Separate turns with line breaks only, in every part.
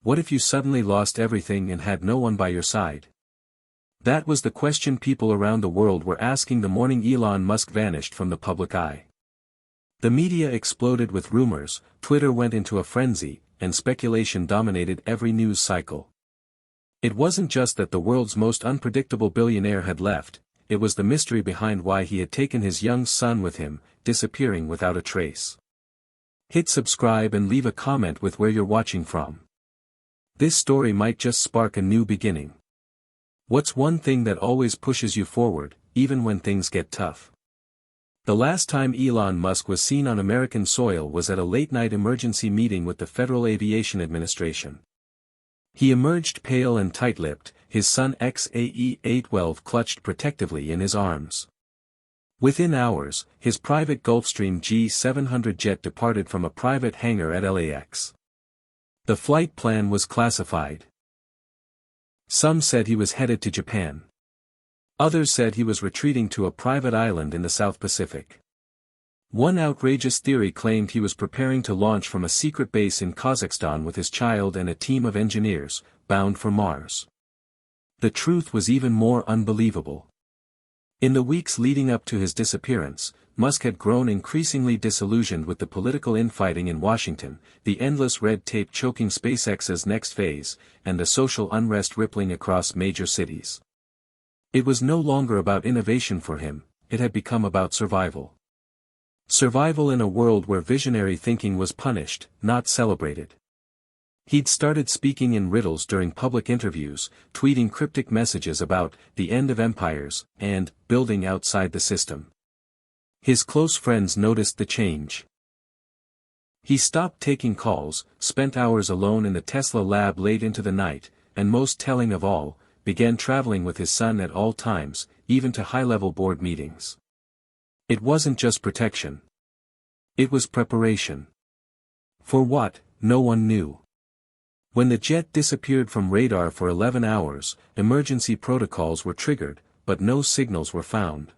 What if you suddenly lost everything and had no one by your side? That was the question people around the world were asking the morning Elon Musk vanished from the public eye. The media exploded with rumors, Twitter went into a frenzy, and speculation dominated every news cycle. It wasn't just that the world's most unpredictable billionaire had left, it was the mystery behind why he had taken his young son with him, disappearing without a trace. Hit subscribe and leave a comment with where you're watching from. This story might just spark a new beginning. What's one thing that always pushes you forward, even when things get tough? The last time Elon Musk was seen on American soil was at a late-night emergency meeting with the Federal Aviation Administration. He emerged pale and tight-lipped, his son XAE-812 clutched protectively in his arms. Within hours, his private Gulfstream G700 jet departed from a private hangar at LAX. The flight plan was classified. Some said he was headed to Japan. Others said he was retreating to a private island in the South Pacific. One outrageous theory claimed he was preparing to launch from a secret base in Kazakhstan with his child and a team of engineers, bound for Mars. The truth was even more unbelievable. In the weeks leading up to his disappearance, Musk had grown increasingly disillusioned with the political infighting in Washington, the endless red tape choking SpaceX's next phase, and the social unrest rippling across major cities. It was no longer about innovation for him, it had become about survival. Survival in a world where visionary thinking was punished, not celebrated. He'd started speaking in riddles during public interviews, tweeting cryptic messages about the end of empires and building outside the system. His close friends noticed the change. He stopped taking calls, spent hours alone in the Tesla lab late into the night, and most telling of all, began traveling with his son at all times, even to high-level board meetings. It wasn't just protection. It was preparation. For what, no one knew. When the jet disappeared from radar for 11 hours, emergency protocols were triggered, but no signals were found.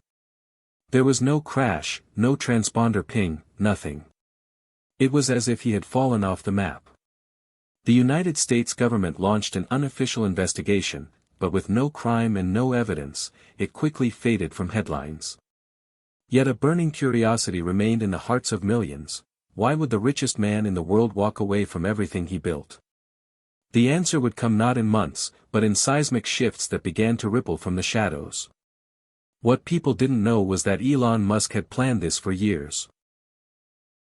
There was no crash, no transponder ping, nothing. It was as if he had fallen off the map. The United States government launched an unofficial investigation, but with no crime and no evidence, it quickly faded from headlines. Yet a burning curiosity remained in the hearts of millions: why would the richest man in the world walk away from everything he built? The answer would come not in months, but in seismic shifts that began to ripple from the shadows. What people didn't know was that Elon Musk had planned this for years.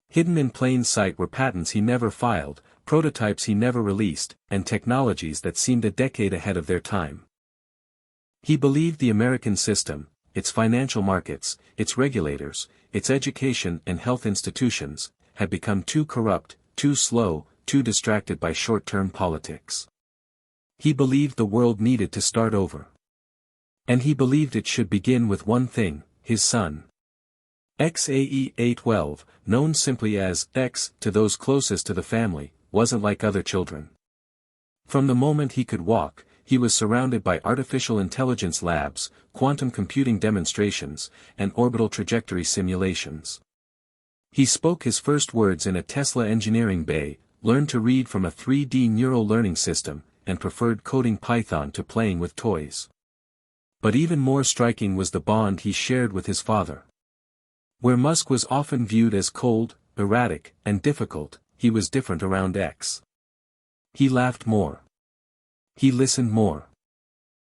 Hidden in plain sight were patents he never filed, prototypes he never released, and technologies that seemed a decade ahead of their time. He believed the American system, its financial markets, its regulators, its education and health institutions, had become too corrupt, too slow, too distracted by short-term politics. He believed the world needed to start over. And he believed it should begin with one thing: his son. XAE-812, known simply as X to those closest to the family, wasn't like other children. From the moment he could walk, he was surrounded by artificial intelligence labs, quantum computing demonstrations, and orbital trajectory simulations. He spoke his first words in a Tesla engineering bay, learned to read from a 3D neural learning system, and preferred coding Python to playing with toys. But even more striking was the bond he shared with his father. Where Musk was often viewed as cold, erratic, and difficult, he was different around X. He laughed more. He listened more.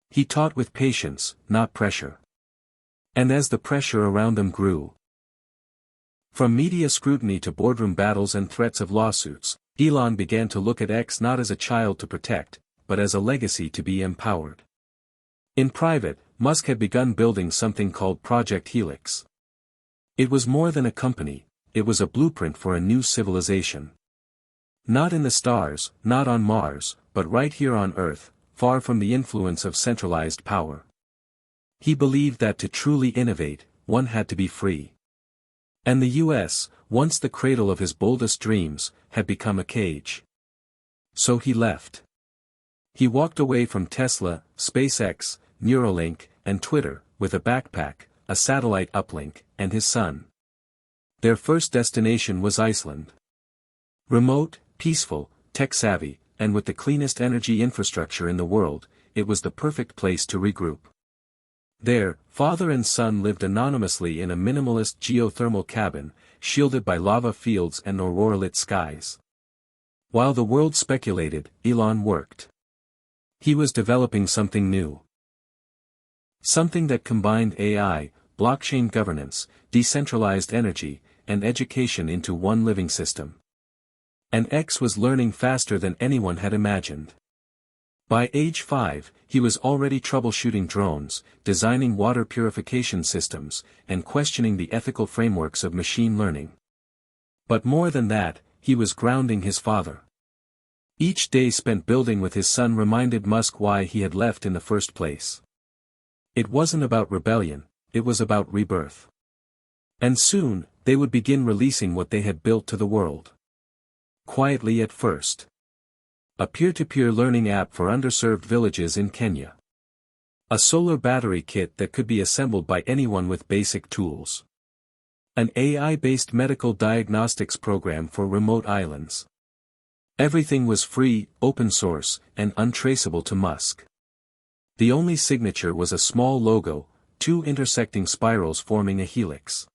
He taught with patience, not pressure. And as the pressure around them grew, from media scrutiny to boardroom battles and threats of lawsuits, Elon began to look at X not as a child to protect, but as a legacy to be empowered. In private, Musk had begun building something called Project Helix. It was more than a company, it was a blueprint for a new civilization. Not in the stars, not on Mars, but right here on Earth, far from the influence of centralized power. He believed that to truly innovate, one had to be free. And the US, once the cradle of his boldest dreams, had become a cage. So he left. He walked away from Tesla, SpaceX, Neuralink, and Twitter, with a backpack, a satellite uplink, and his son. Their first destination was Iceland. Remote, peaceful, tech-savvy, and with the cleanest energy infrastructure in the world, it was the perfect place to regroup. There, father and son lived anonymously in a minimalist geothermal cabin, shielded by lava fields and aurora-lit skies. While the world speculated, Elon worked. He was developing something new. Something that combined AI, blockchain governance, decentralized energy, and education into one living system. And X was learning faster than anyone had imagined. By age 5, he was already troubleshooting drones, designing water purification systems, and questioning the ethical frameworks of machine learning. But more than that, he was grounding his father. Each day spent building with his son reminded Musk why he had left in the first place. It wasn't about rebellion, it was about rebirth. And soon, they would begin releasing what they had built to the world. Quietly at first. A peer-to-peer learning app for underserved villages in Kenya. A solar battery kit that could be assembled by anyone with basic tools. An AI-based medical diagnostics program for remote islands. Everything was free, open source, and untraceable to Musk. The only signature was a small logo, 2 intersecting spirals forming a helix.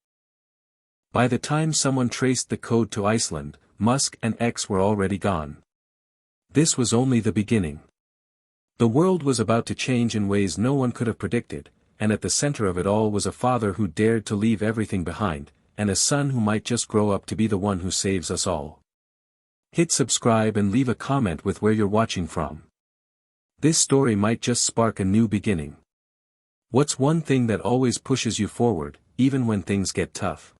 By the time someone traced the code to Iceland, Musk and X were already gone. This was only the beginning. The world was about to change in ways no one could have predicted, and at the center of it all was a father who dared to leave everything behind, and a son who might just grow up to be the one who saves us all. Hit subscribe and leave a comment with where you're watching from. This story might just spark a new beginning. What's one thing that always pushes you forward, even when things get tough?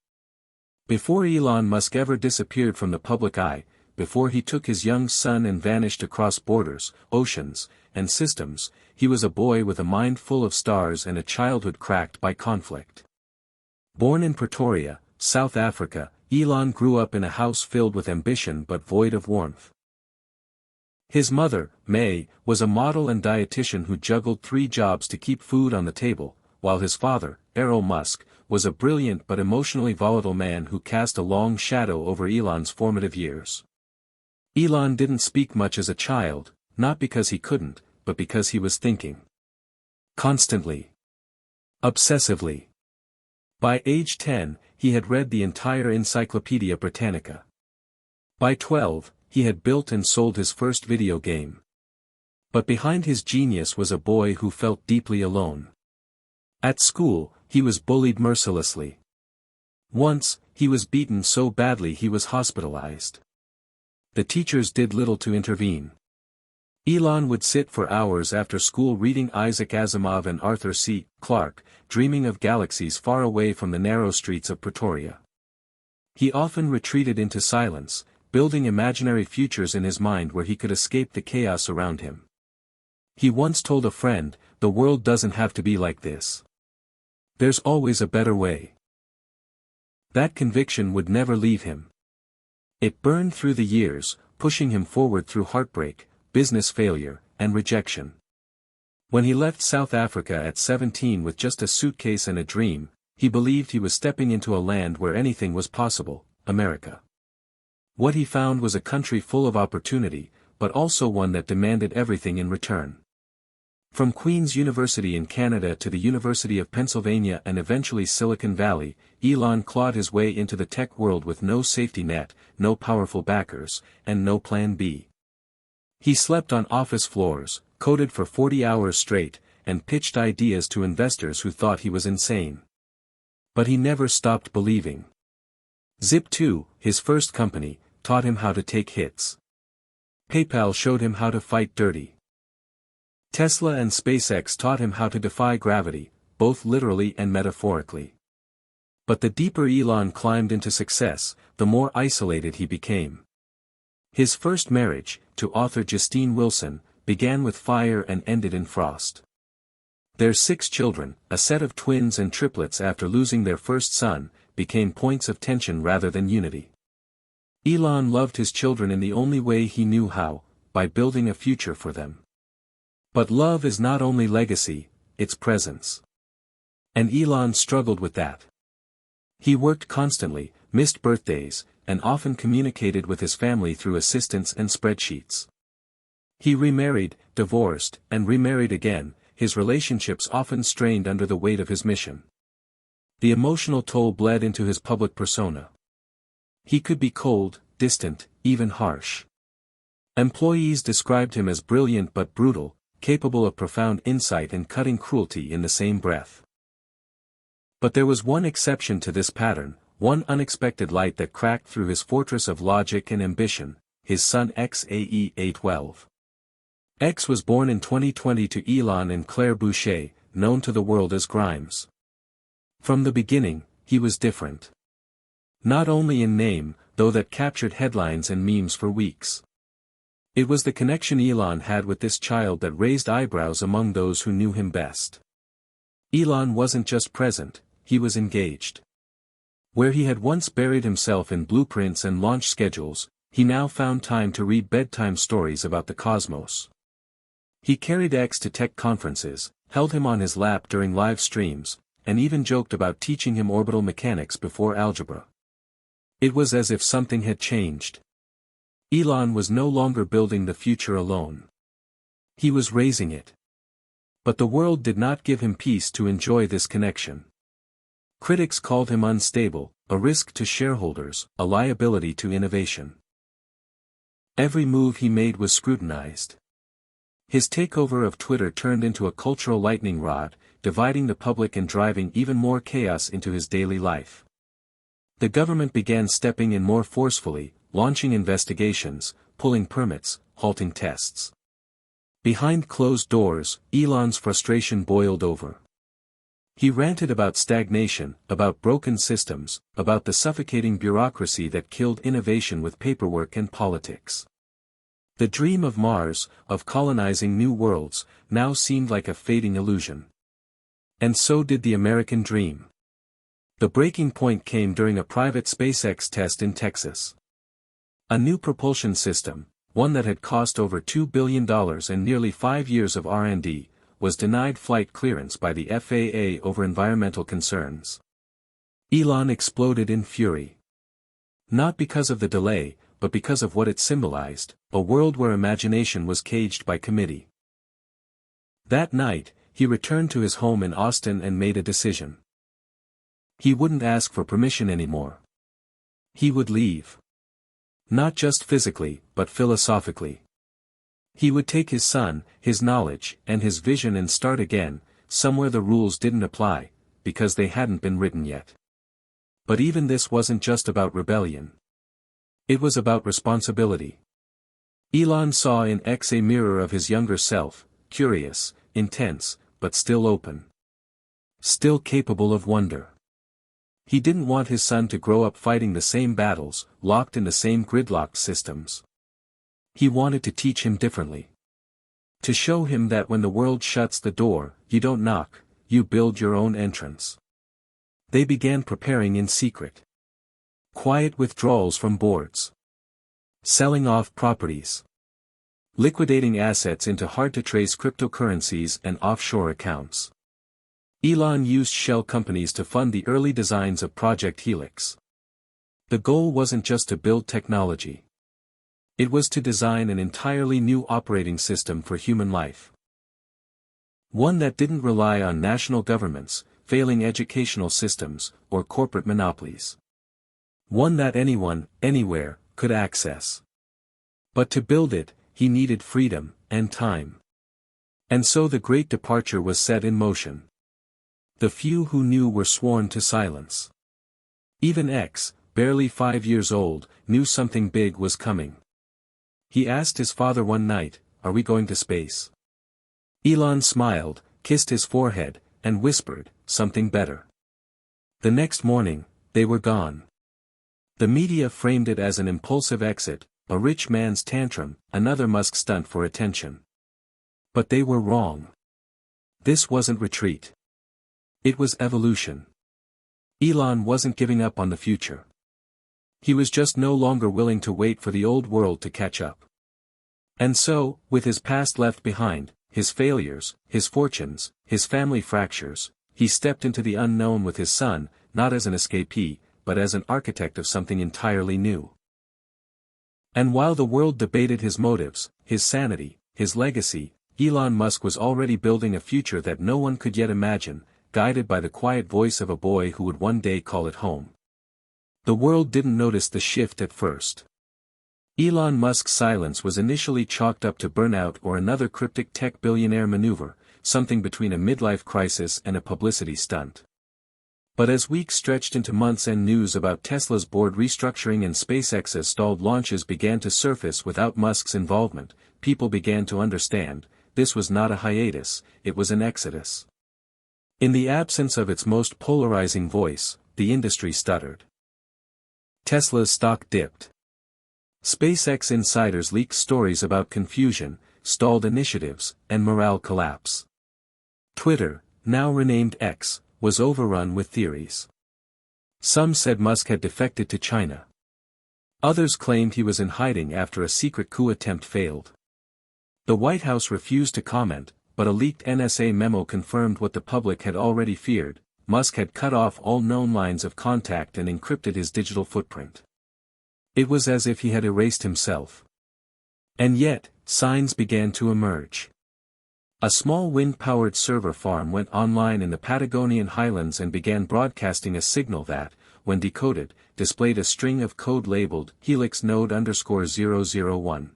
Before Elon Musk ever disappeared from the public eye, before he took his young son and vanished across borders, oceans, and systems, he was a boy with a mind full of stars and a childhood cracked by conflict. Born in Pretoria, South Africa, Elon grew up in a house filled with ambition but void of warmth. His mother, May, was a model and dietitian who juggled 3 jobs to keep food on the table, while his father, Elon Musk, was a brilliant but emotionally volatile man who cast a long shadow over Elon's formative years. Elon didn't speak much as a child, not because he couldn't, but because he was thinking. Constantly. Obsessively. By age 10, he had read the entire Encyclopedia Britannica. By 12, he had built and sold his first video game. But behind his genius was a boy who felt deeply alone. At school, he was bullied mercilessly. Once, he was beaten so badly he was hospitalized. The teachers did little to intervene. Elon would sit for hours after school reading Isaac Asimov and Arthur C. Clarke, dreaming of galaxies far away from the narrow streets of Pretoria. He often retreated into silence, building imaginary futures in his mind where he could escape the chaos around him. He once told a friend, "The world doesn't have to be like this. There's always a better way." That conviction would never leave him. It burned through the years, pushing him forward through heartbreak, business failure, and rejection. When he left South Africa at 17 with just a suitcase and a dream, he believed he was stepping into a land where anything was possible, America. What he found was a country full of opportunity, but also one that demanded everything in return. From Queen's University in Canada to the University of Pennsylvania and eventually Silicon Valley, Elon clawed his way into the tech world with no safety net, no powerful backers, and no plan B. He slept on office floors, coded for 40 hours straight, and pitched ideas to investors who thought he was insane. But he never stopped believing. Zip2, his first company, taught him how to take hits. PayPal showed him how to fight dirty. Tesla and SpaceX taught him how to defy gravity, both literally and metaphorically. But the deeper Elon climbed into success, the more isolated he became. His first marriage, to author Justine Wilson, began with fire and ended in frost. Their 6 children, a set of twins and triplets after losing their first son, became points of tension rather than unity. Elon loved his children in the only way he knew how, by building a future for them. But love is not only legacy, it's presence. And Elon struggled with that. He worked constantly, missed birthdays, and often communicated with his family through assistants and spreadsheets. He remarried, divorced, and remarried again, his relationships often strained under the weight of his mission. The emotional toll bled into his public persona. He could be cold, distant, even harsh. Employees described him as brilliant but brutal, capable of profound insight and cutting cruelty in the same breath. But there was one exception to this pattern, one unexpected light that cracked through his fortress of logic and ambition: his son XAE-A12. X was born in 2020 to Elon and Claire Boucher, known to the world as Grimes. From the beginning, he was different. Not only in name, though that captured headlines and memes for weeks. It was the connection Elon had with this child that raised eyebrows among those who knew him best. Elon wasn't just present, he was engaged. Where he had once buried himself in blueprints and launch schedules, he now found time to read bedtime stories about the cosmos. He carried X to tech conferences, held him on his lap during live streams, and even joked about teaching him orbital mechanics before algebra. It was as if something had changed. Elon was no longer building the future alone. He was raising it. But the world did not give him peace to enjoy this connection. Critics called him unstable, a risk to shareholders, a liability to innovation. Every move he made was scrutinized. His takeover of Twitter turned into a cultural lightning rod, dividing the public and driving even more chaos into his daily life. The government began stepping in more forcefully, launching investigations, pulling permits, halting tests. Behind closed doors, Elon's frustration boiled over. He ranted about stagnation, about broken systems, about the suffocating bureaucracy that killed innovation with paperwork and politics. The dream of Mars, of colonizing new worlds, now seemed like a fading illusion. And so did the American dream. The breaking point came during a private SpaceX test in Texas. A new propulsion system, one that had cost over $2 billion and nearly 5 years of R&D, was denied flight clearance by the FAA over environmental concerns. Elon exploded in fury. Not because of the delay, but because of what it symbolized, a world where imagination was caged by committee. That night, he returned to his home in Austin and made a decision. He wouldn't ask for permission anymore. He would leave. Not just physically, but philosophically. He would take his son, his knowledge, and his vision and start again, somewhere the rules didn't apply, because they hadn't been written yet. But even this wasn't just about rebellion. It was about responsibility. Elon saw in X a mirror of his younger self, curious, intense, but still open. Still capable of wonder. He didn't want his son to grow up fighting the same battles, locked in the same gridlocked systems. He wanted to teach him differently. To show him that when the world shuts the door, you don't knock, you build your own entrance. They began preparing in secret. Quiet withdrawals from boards. Selling off properties. Liquidating assets into hard-to-trace cryptocurrencies and offshore accounts. Elon used shell companies to fund the early designs of Project Helix. The goal wasn't just to build technology. It was to design an entirely new operating system for human life. One that didn't rely on national governments, failing educational systems, or corporate monopolies. One that anyone, anywhere, could access. But to build it, he needed freedom, and time. And so the great departure was set in motion. The few who knew were sworn to silence. Even X, barely 5 years old, knew something big was coming. He asked his father one night, "Are we going to space?" Elon smiled, kissed his forehead, and whispered, "Something better." The next morning, they were gone. The media framed it as an impulsive exit, a rich man's tantrum, another Musk stunt for attention. But they were wrong. This wasn't retreat. It was evolution. Elon wasn't giving up on the future. He was just no longer willing to wait for the old world to catch up. And so, with his past left behind, his failures, his fortunes, his family fractures, he stepped into the unknown with his son, not as an escapee, but as an architect of something entirely new. And while the world debated his motives, his sanity, his legacy, Elon Musk was already building a future that no one could yet imagine, guided by the quiet voice of a boy who would one day call it home. The world didn't notice the shift at first. Elon Musk's silence was initially chalked up to burnout or another cryptic tech billionaire maneuver, something between a midlife crisis and a publicity stunt. But as weeks stretched into months and news about Tesla's board restructuring and SpaceX's stalled launches began to surface without Musk's involvement, people began to understand, this was not a hiatus, it was an exodus. In the absence of its most polarizing voice, the industry stuttered. Tesla's stock dipped. SpaceX insiders leaked stories about confusion, stalled initiatives, and morale collapse. Twitter, now renamed X, was overrun with theories. Some said Musk had defected to China. Others claimed he was in hiding after a secret coup attempt failed. The White House refused to comment, but a leaked NSA memo confirmed what the public had already feared: Musk had cut off all known lines of contact and encrypted his digital footprint. It was as if he had erased himself. And yet, signs began to emerge. A small wind-powered server farm went online in the Patagonian highlands and began broadcasting a signal that, when decoded, displayed a string of code labeled Helix node_001.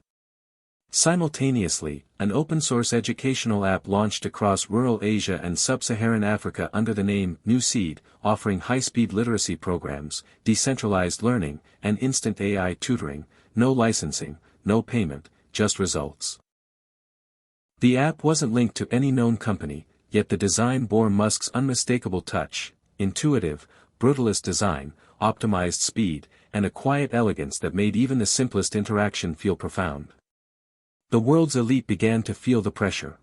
Simultaneously, an open-source educational app launched across rural Asia and sub-Saharan Africa under the name New Seed, offering high-speed literacy programs, decentralized learning, and instant AI tutoring, no licensing, no payment, just results. The app wasn't linked to any known company, yet the design bore Musk's unmistakable touch: intuitive, brutalist design, optimized speed, and a quiet elegance that made even the simplest interaction feel profound. The world's elite began to feel the pressure.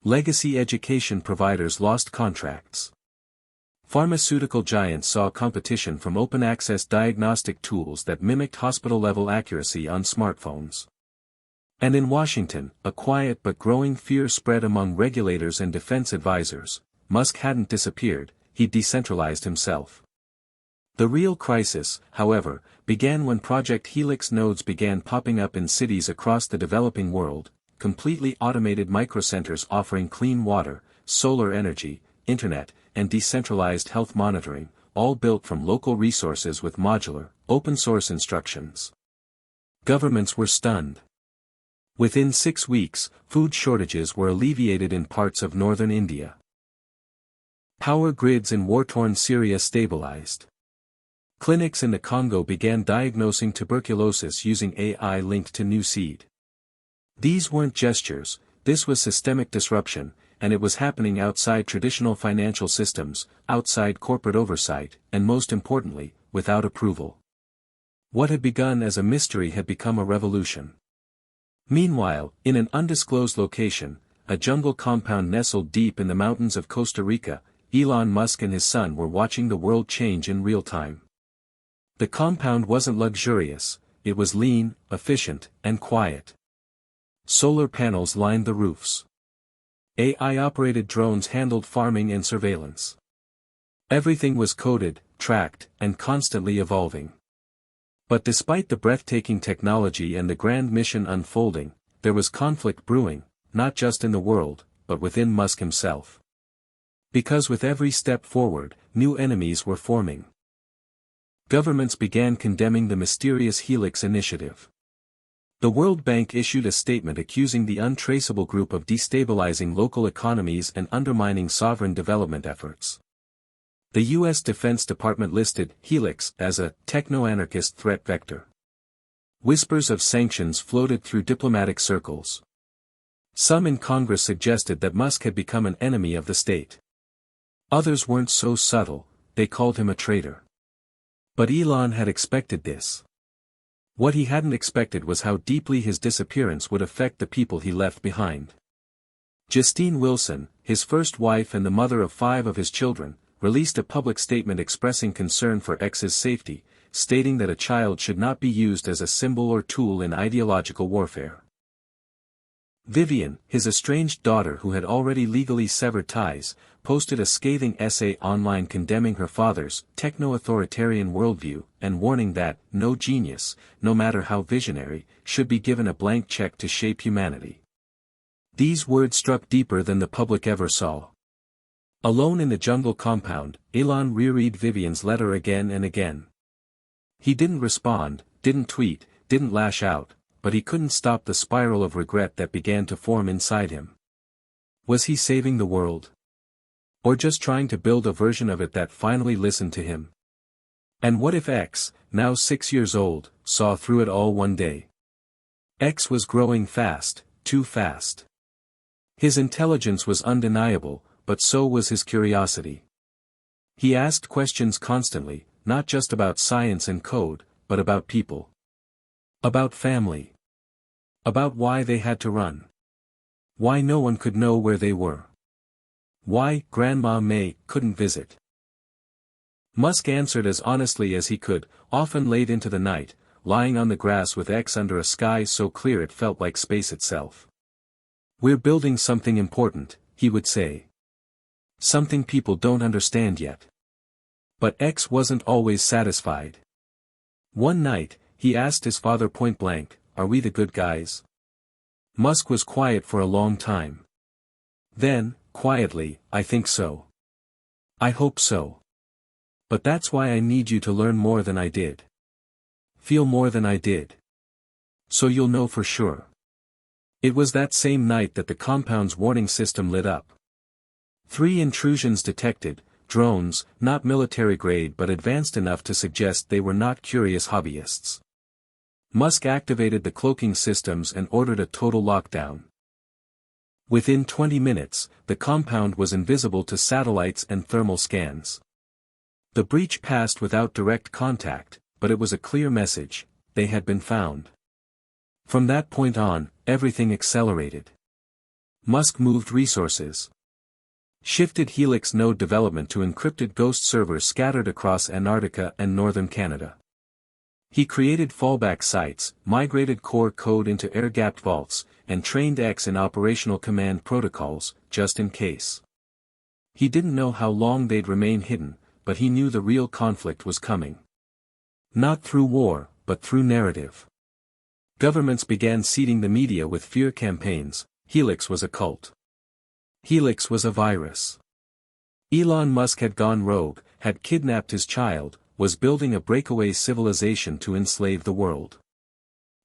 Legacy education providers lost contracts. Pharmaceutical giants saw competition from open-access diagnostic tools that mimicked hospital-level accuracy on smartphones. And in Washington, a quiet but growing fear spread among regulators and defense advisors: Musk hadn't disappeared, he'd decentralized himself. The real crisis, however, began when Project Helix nodes began popping up in cities across the developing world, completely automated microcenters offering clean water, solar energy, internet, and decentralized health monitoring, all built from local resources with modular, open-source instructions. Governments were stunned. Within 6 weeks, food shortages were alleviated in parts of northern India. Power grids in war-torn Syria stabilized. Clinics in the Congo began diagnosing tuberculosis using AI linked to New Seed. These weren't gestures, this was systemic disruption, and it was happening outside traditional financial systems, outside corporate oversight, and most importantly, without approval. What had begun as a mystery had become a revolution. Meanwhile, in an undisclosed location, a jungle compound nestled deep in the mountains of Costa Rica, Elon Musk and his son were watching the world change in real time. The compound wasn't luxurious, it was lean, efficient, and quiet. Solar panels lined the roofs. AI-operated drones handled farming and surveillance. Everything was coded, tracked, and constantly evolving. But despite the breathtaking technology and the grand mission unfolding, there was conflict brewing, not just in the world, but within Musk himself. Because with every step forward, new enemies were forming. Governments began condemning the mysterious Helix initiative. The World Bank issued a statement accusing the untraceable group of destabilizing local economies and undermining sovereign development efforts. The U.S. Defense Department listed Helix as a techno-anarchist threat vector. Whispers of sanctions floated through diplomatic circles. Some in Congress suggested that Musk had become an enemy of the state. Others weren't so subtle, they called him a traitor. But Elon had expected this. What he hadn't expected was how deeply his disappearance would affect the people he left behind. Justine Wilson, his first wife and the mother of 5 of his children, released a public statement expressing concern for X's safety, stating that a child should not be used as a symbol or tool in ideological warfare. Vivian, his estranged daughter who had already legally severed ties, posted a scathing essay online condemning her father's techno-authoritarian worldview and warning that no genius, no matter how visionary, should be given a blank check to shape humanity. These words struck deeper than the public ever saw. Alone in the jungle compound, Elon reread Vivian's letter again and again. He didn't respond, didn't tweet, didn't lash out, but he couldn't stop the spiral of regret that began to form inside him. Was he saving the world? Or just trying to build a version of it that finally listened to him? And what if X, now 6 years old, saw through it all one day? X was growing fast, too fast. His intelligence was undeniable, but so was his curiosity. He asked questions constantly, not just about science and code, but about people. About family. About why they had to run. Why no one could know where they were. Why Grandma May couldn't visit. Musk answered as honestly as he could, often late into the night, lying on the grass with X under a sky so clear it felt like space itself. "We're building something important," he would say. "Something people don't understand yet." But X wasn't always satisfied. One night, he asked his father point-blank, "Are we the good guys?" Musk was quiet for a long time. Then, quietly, "I think so. I hope so. But that's why I need you to learn more than I did. Feel more than I did. So you'll know for sure." It was that same night that the compound's warning system lit up. 3 intrusions detected, drones, not military-grade but advanced enough to suggest they were not curious hobbyists. Musk activated the cloaking systems and ordered a total lockdown. Within 20 minutes, the compound was invisible to satellites and thermal scans. The breach passed without direct contact, but it was a clear message: they had been found. From that point on, everything accelerated. Musk moved resources. Shifted Helix node development to encrypted ghost servers scattered across Antarctica and northern Canada. He created fallback sites, migrated core code into air-gapped vaults, and trained X in operational command protocols, just in case. He didn't know how long they'd remain hidden, but he knew the real conflict was coming. Not through war, but through narrative. Governments began seeding the media with fear campaigns. Helix was a cult. Helix was a virus. Elon Musk had gone rogue, had kidnapped his child, was building a breakaway civilization to enslave the world.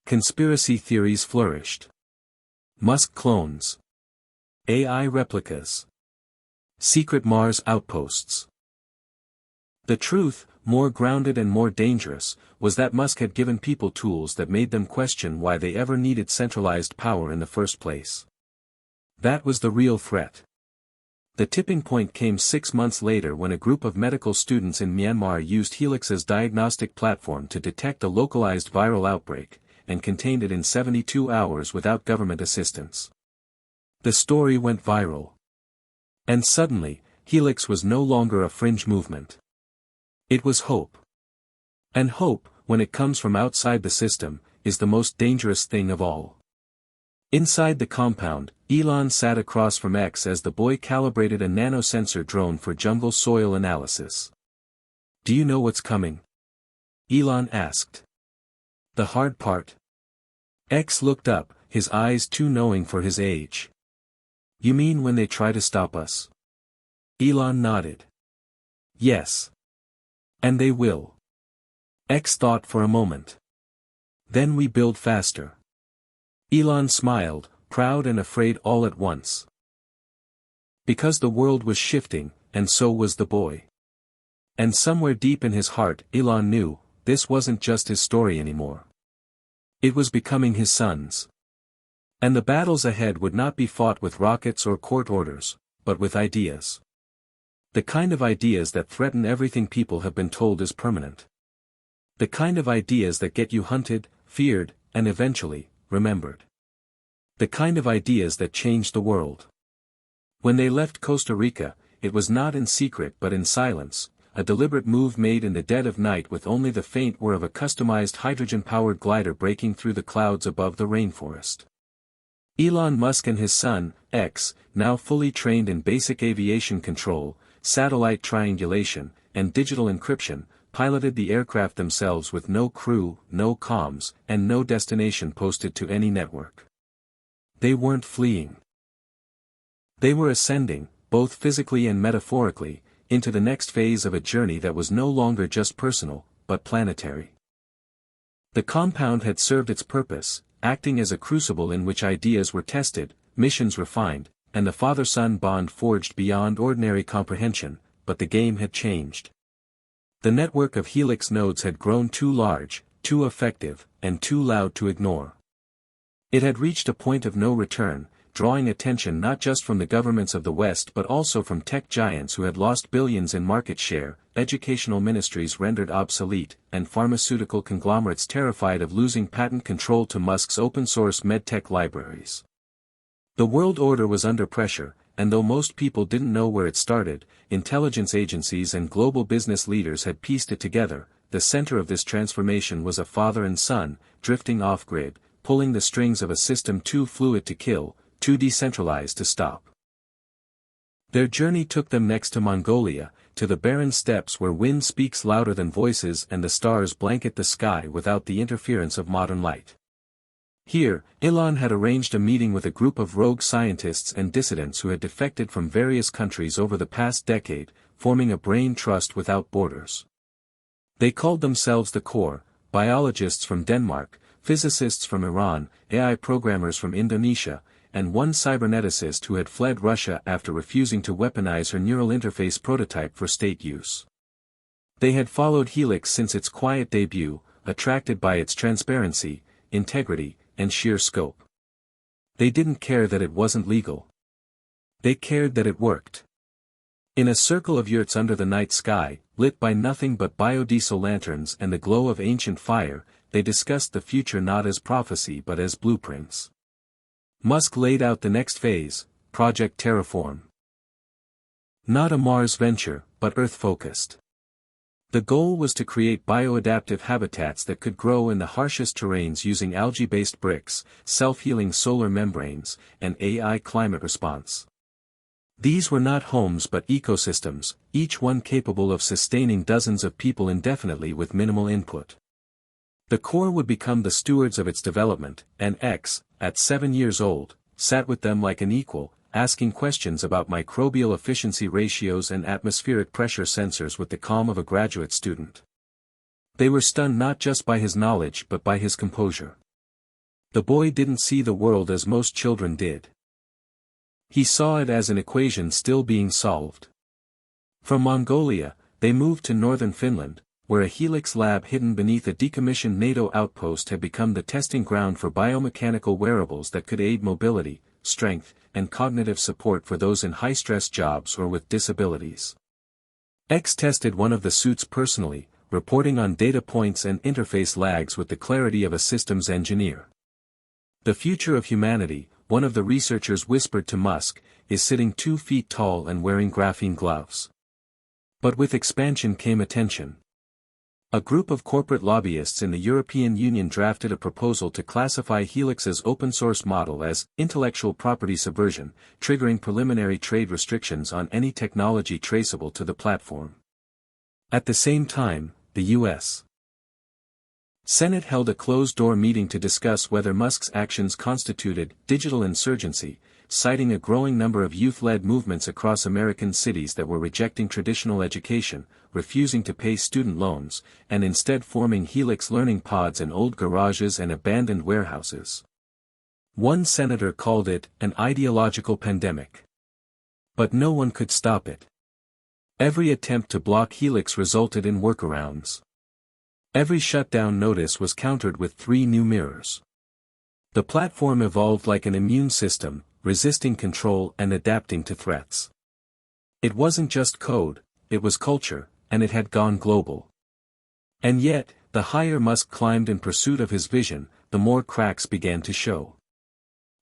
Conspiracy theories flourished. Musk clones. AI replicas. Secret Mars outposts. The truth, more grounded and more dangerous, was that Musk had given people tools that made them question why they ever needed centralized power in the first place. That was the real threat. The tipping point came 6 months later when a group of medical students in Myanmar used Helix's diagnostic platform to detect a localized viral outbreak, and contained it in 72 hours without government assistance. The story went viral. And suddenly, Helix was no longer a fringe movement. It was hope. And hope, when it comes from outside the system, is the most dangerous thing of all. Inside the compound, Elon sat across from X as the boy calibrated a nanosensor drone for jungle soil analysis. "Do you know what's coming?" Elon asked. "The hard part?" X looked up, his eyes too knowing for his age. "You mean when they try to stop us?" Elon nodded. "Yes. And they will." X thought for a moment. "Then we build faster." Elon smiled, proud and afraid all at once. Because the world was shifting, and so was the boy. And somewhere deep in his heart, Elon knew, this wasn't just his story anymore. It was becoming his son's. And the battles ahead would not be fought with rockets or court orders, but with ideas. The kind of ideas that threaten everything people have been told is permanent. The kind of ideas that get you hunted, feared, and eventually, remembered. The kind of ideas that change the world. When they left Costa Rica, it was not in secret but in silence, a deliberate move made in the dead of night with only the faint whir of a customized hydrogen-powered glider breaking through the clouds above the rainforest. Elon Musk and his son, X, now fully trained in basic aviation control, satellite triangulation, and digital encryption, piloted the aircraft themselves with no crew, no comms, and no destination posted to any network. They weren't fleeing. They were ascending, both physically and metaphorically, into the next phase of a journey that was no longer just personal, but planetary. The compound had served its purpose, acting as a crucible in which ideas were tested, missions refined, and the father-son bond forged beyond ordinary comprehension, but the game had changed. The network of helix nodes had grown too large, too effective, and too loud to ignore. It had reached a point of no return, drawing attention not just from the governments of the West but also from tech giants who had lost billions in market share, educational ministries rendered obsolete, and pharmaceutical conglomerates terrified of losing patent control to Musk's open-source medtech libraries. The world order was under pressure, and though most people didn't know where it started, intelligence agencies and global business leaders had pieced it together. The center of this transformation was a father and son, drifting off-grid, pulling the strings of a system too fluid to kill, too decentralized to stop. Their journey took them next to Mongolia, to the barren steppes where wind speaks louder than voices and the stars blanket the sky without the interference of modern light. Here, Elon had arranged a meeting with a group of rogue scientists and dissidents who had defected from various countries over the past decade, forming a brain trust without borders. They called themselves the Core, biologists from Denmark, physicists from Iran, AI programmers from Indonesia, and one cyberneticist who had fled Russia after refusing to weaponize her neural interface prototype for state use. They had followed Helix since its quiet debut, attracted by its transparency, integrity, and sheer scope. They didn't care that it wasn't legal. They cared that it worked. In a circle of yurts under the night sky, lit by nothing but biodiesel lanterns and the glow of ancient fire, they discussed the future not as prophecy but as blueprints. Musk laid out the next phase, Project Terraform. Not a Mars venture, but Earth-focused. The goal was to create bioadaptive habitats that could grow in the harshest terrains using algae-based bricks, self-healing solar membranes, and AI climate response. These were not homes but ecosystems, each one capable of sustaining dozens of people indefinitely with minimal input. The Core would become the stewards of its development, and X, at 7 years old, sat with them like an equal, asking questions about microbial efficiency ratios and atmospheric pressure sensors with the calm of a graduate student. They were stunned not just by his knowledge but by his composure. The boy didn't see the world as most children did. He saw it as an equation still being solved. From Mongolia, they moved to northern Finland, where a Helix lab hidden beneath a decommissioned NATO outpost had become the testing ground for biomechanical wearables that could aid mobility, strength, and cognitive support for those in high-stress jobs or with disabilities. X tested one of the suits personally, reporting on data points and interface lags with the clarity of a systems engineer. The future of humanity, one of the researchers whispered to Musk, is sitting 2 feet tall and wearing graphene gloves. But with expansion came attention. A group of corporate lobbyists in the European Union drafted a proposal to classify Helix's open-source model as intellectual property subversion, triggering preliminary trade restrictions on any technology traceable to the platform. At the same time, the U.S. Senate held a closed-door meeting to discuss whether Musk's actions constituted digital insurgency, citing a growing number of youth-led movements across American cities that were rejecting traditional education, refusing to pay student loans, and instead forming Helix learning pods in old garages and abandoned warehouses. One senator called it an ideological pandemic. But no one could stop it. Every attempt to block Helix resulted in workarounds. Every shutdown notice was countered with 3 new mirrors. The platform evolved like an immune system, resisting control and adapting to threats. It wasn't just code, it was culture, and it had gone global. And yet, the higher Musk climbed in pursuit of his vision, the more cracks began to show.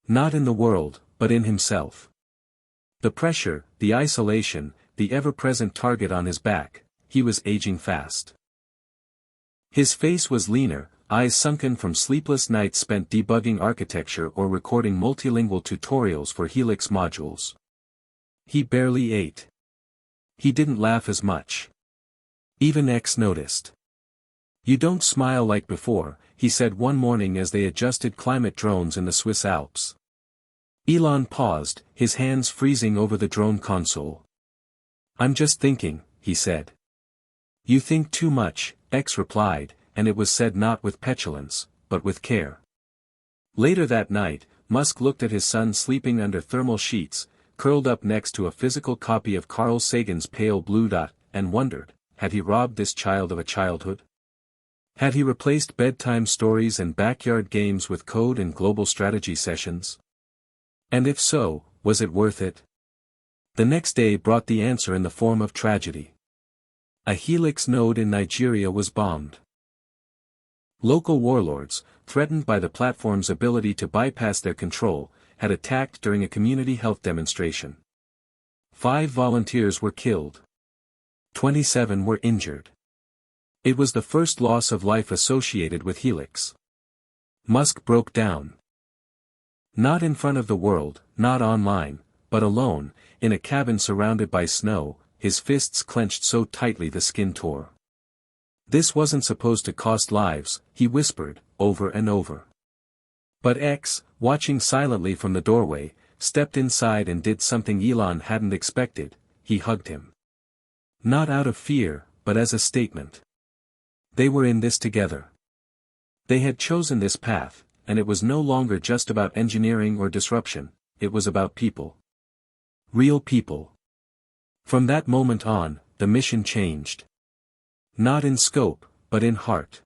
Not in the world, but in himself. The pressure, the isolation, the ever-present target on his back, he was aging fast. His face was leaner, eyes sunken from sleepless nights spent debugging architecture or recording multilingual tutorials for Helix modules. He barely ate. He didn't laugh as much. Even X noticed. "You don't smile like before," he said one morning as they adjusted climate drones in the Swiss Alps. Elon paused, his hands freezing over the drone console. "I'm just thinking," he said. "You think too much," X replied, and it was said not with petulance, but with care. Later that night, Musk looked at his son sleeping under thermal sheets, curled up next to a physical copy of Carl Sagan's Pale Blue Dot, and wondered, had he robbed this child of a childhood? Had he replaced bedtime stories and backyard games with code and global strategy sessions? And if so, was it worth it? The next day brought the answer in the form of tragedy. A Helix node in Nigeria was bombed. Local warlords, threatened by the platform's ability to bypass their control, had attacked during a community health demonstration. 5 volunteers were killed. 27 were injured. It was the first loss of life associated with Helix. Musk broke down. Not in front of the world, not online, but alone, in a cabin surrounded by snow, his fists clenched so tightly the skin tore. "This wasn't supposed to cost lives," he whispered, over and over. But X, watching silently from the doorway, stepped inside and did something Elon hadn't expected. He hugged him. Not out of fear, but as a statement. They were in this together. They had chosen this path, and it was no longer just about engineering or disruption, it was about people. Real people. From that moment on, the mission changed. Not in scope, but in heart.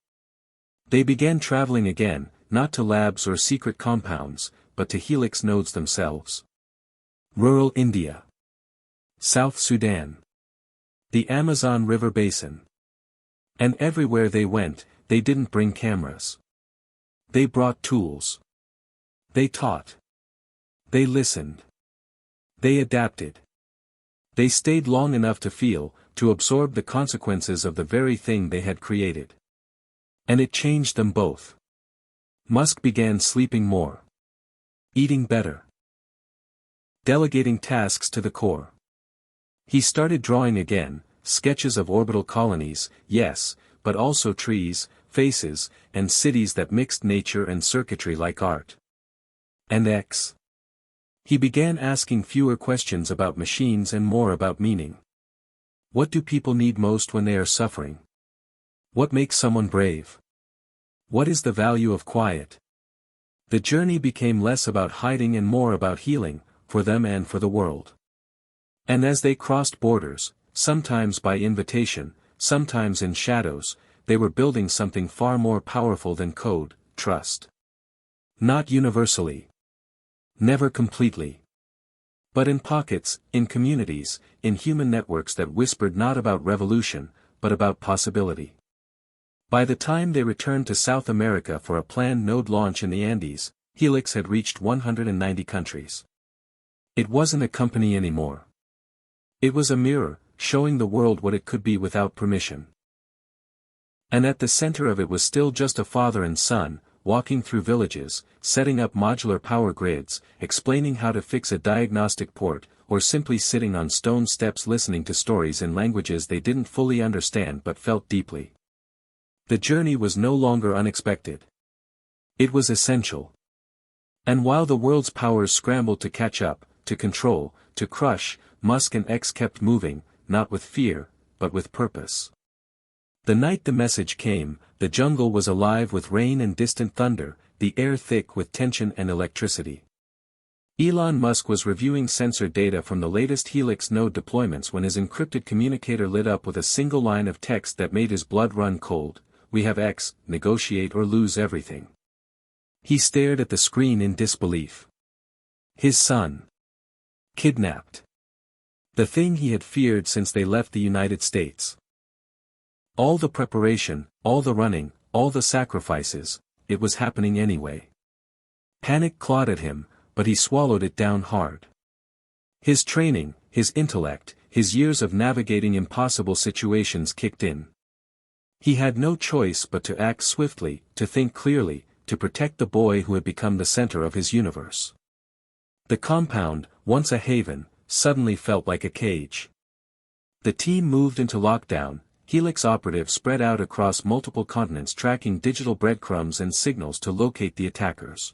They began traveling again, not to labs or secret compounds, but to Helix nodes themselves. Rural India. South Sudan. The Amazon River Basin. And everywhere they went, they didn't bring cameras. They brought tools. They taught. They listened. They adapted. They stayed long enough to feel, to absorb the consequences of the very thing they had created. And it changed them both. Musk began sleeping more. Eating better. Delegating tasks to the core. He started drawing again, sketches of orbital colonies, yes, but also trees, faces, and cities that mixed nature and circuitry like art. And X. He began asking fewer questions about machines and more about meaning. What do people need most when they are suffering? What makes someone brave? What is the value of quiet? The journey became less about hiding and more about healing, for them and for the world. And as they crossed borders, sometimes by invitation, sometimes in shadows, they were building something far more powerful than code, trust. Not universally. Never completely. But in pockets, in communities, in human networks that whispered not about revolution, but about possibility. By the time they returned to South America for a planned node launch in the Andes, Helix had reached 190 countries. It wasn't a company anymore. It was a mirror, showing the world what it could be without permission. And at the center of it was still just a father and son, walking through villages, setting up modular power grids, explaining how to fix a diagnostic port, or simply sitting on stone steps listening to stories in languages they didn't fully understand but felt deeply. The journey was no longer unexpected. It was essential. And while the world's powers scrambled to catch up, to control, to crush, Musk and X kept moving, not with fear, but with purpose. The night the message came, the jungle was alive with rain and distant thunder, the air thick with tension and electricity. Elon Musk was reviewing sensor data from the latest Helix node deployments when his encrypted communicator lit up with a single line of text that made his blood run cold. "We have X, negotiate or lose everything." He stared at the screen in disbelief. His son. Kidnapped. The thing he had feared since they left the United States. All the preparation, all the running, all the sacrifices, it was happening anyway. Panic clawed at him, but he swallowed it down hard. His training, his intellect, his years of navigating impossible situations kicked in. He had no choice but to act swiftly, to think clearly, to protect the boy who had become the center of his universe. The compound, once a haven, suddenly felt like a cage. The team moved into lockdown, Helix operatives spread out across multiple continents tracking digital breadcrumbs and signals to locate the attackers.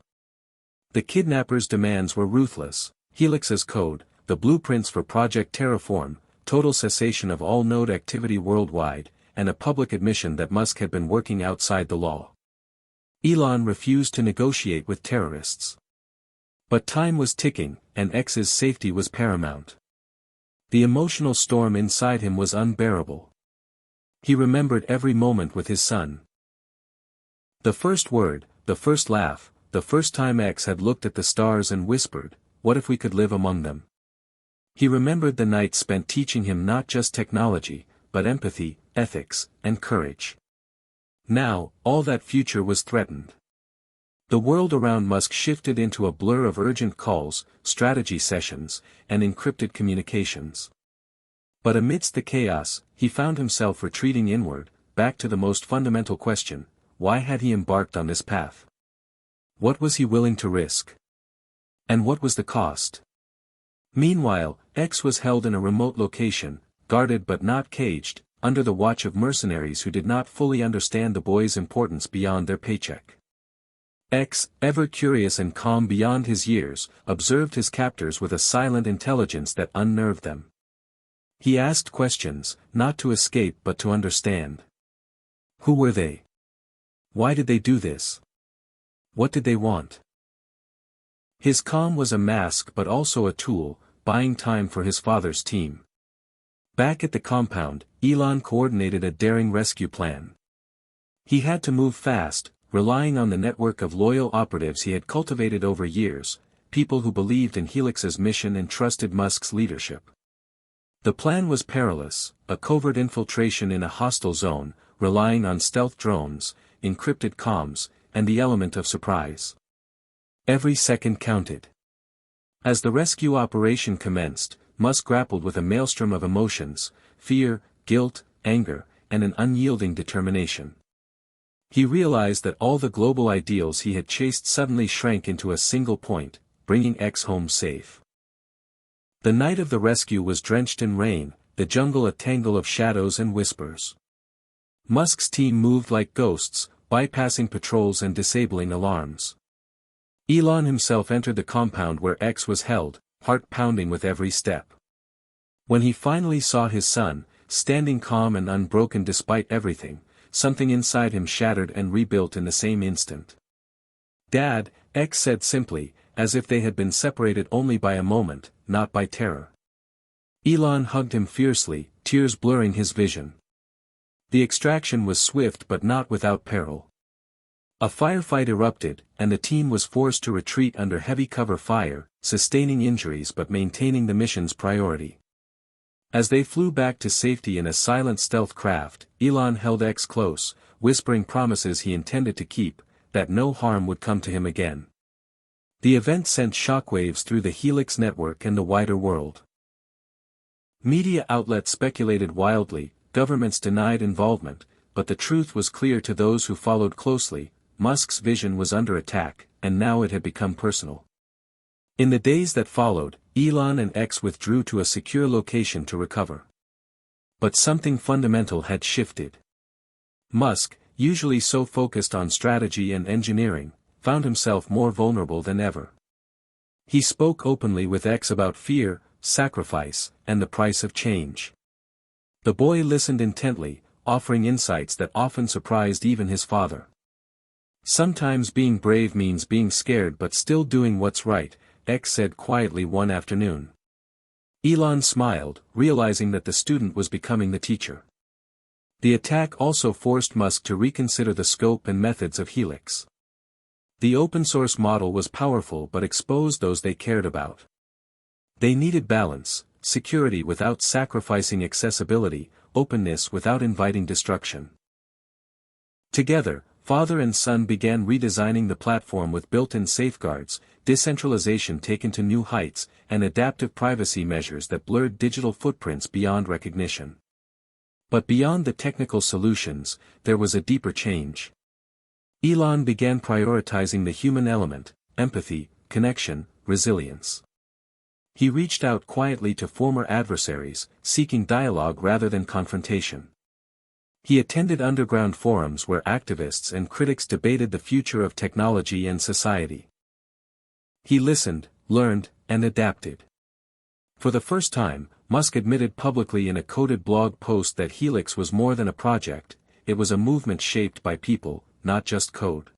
The kidnappers' demands were ruthless: Helix's code, the blueprints for Project Terraform, total cessation of all node activity worldwide, and a public admission that Musk had been working outside the law. Elon refused to negotiate with terrorists. But time was ticking, and X's safety was paramount. The emotional storm inside him was unbearable. He remembered every moment with his son. The first word, the first laugh, the first time X had looked at the stars and whispered, "What if we could live among them?" He remembered the nights spent teaching him not just technology, but empathy, ethics, and courage. Now, all that future was threatened. The world around Musk shifted into a blur of urgent calls, strategy sessions, and encrypted communications. But amidst the chaos, he found himself retreating inward, back to the most fundamental question: why had he embarked on this path? What was he willing to risk? And what was the cost? Meanwhile, X was held in a remote location, guarded but not caged, under the watch of mercenaries who did not fully understand the boy's importance beyond their paycheck. X, ever curious and calm beyond his years, observed his captors with a silent intelligence that unnerved them. He asked questions, not to escape but to understand. Who were they? Why did they do this? What did they want? His calm was a mask but also a tool, buying time for his father's team. Back at the compound, Elon coordinated a daring rescue plan. He had to move fast, relying on the network of loyal operatives he had cultivated over years, people who believed in Helix's mission and trusted Musk's leadership. The plan was perilous: a covert infiltration in a hostile zone, relying on stealth drones, encrypted comms, and the element of surprise. Every second counted. As the rescue operation commenced, Musk grappled with a maelstrom of emotions: fear, guilt, anger, and an unyielding determination. He realized that all the global ideals he had chased suddenly shrank into a single point: bringing X home safe. The night of the rescue was drenched in rain, the jungle a tangle of shadows and whispers. Musk's team moved like ghosts, bypassing patrols and disabling alarms. Elon himself entered the compound where X was held, heart pounding with every step. When he finally saw his son, standing calm and unbroken despite everything, something inside him shattered and rebuilt in the same instant. "Dad," X said simply, as if they had been separated only by a moment, not by terror. Elon hugged him fiercely, tears blurring his vision. The extraction was swift but not without peril. A firefight erupted, and the team was forced to retreat under heavy cover fire, sustaining injuries but maintaining the mission's priority. As they flew back to safety in a silent stealth craft, Elon held X close, whispering promises he intended to keep, that no harm would come to him again. The event sent shockwaves through the Helix network and the wider world. Media outlets speculated wildly, governments denied involvement, but the truth was clear to those who followed closely: Musk's vision was under attack, and now it had become personal. In the days that followed, Elon and X withdrew to a secure location to recover. But something fundamental had shifted. Musk, usually so focused on strategy and engineering, found himself more vulnerable than ever. He spoke openly with X about fear, sacrifice, and the price of change. The boy listened intently, offering insights that often surprised even his father. "Sometimes being brave means being scared but still doing what's right," X said quietly one afternoon. Elon smiled, realizing that the student was becoming the teacher. The attack also forced Musk to reconsider the scope and methods of Helix. The open-source model was powerful but exposed those they cared about. They needed balance: security without sacrificing accessibility, openness without inviting destruction. Together, father and son began redesigning the platform with built-in safeguards, decentralization taken to new heights, and adaptive privacy measures that blurred digital footprints beyond recognition. But beyond the technical solutions, there was a deeper change. Elon began prioritizing the human element: empathy, connection, resilience. He reached out quietly to former adversaries, seeking dialogue rather than confrontation. He attended underground forums where activists and critics debated the future of technology and society. He listened, learned, and adapted. For the first time, Musk admitted publicly in a coded blog post that Helix was more than a project, it was a movement shaped by people, not just code.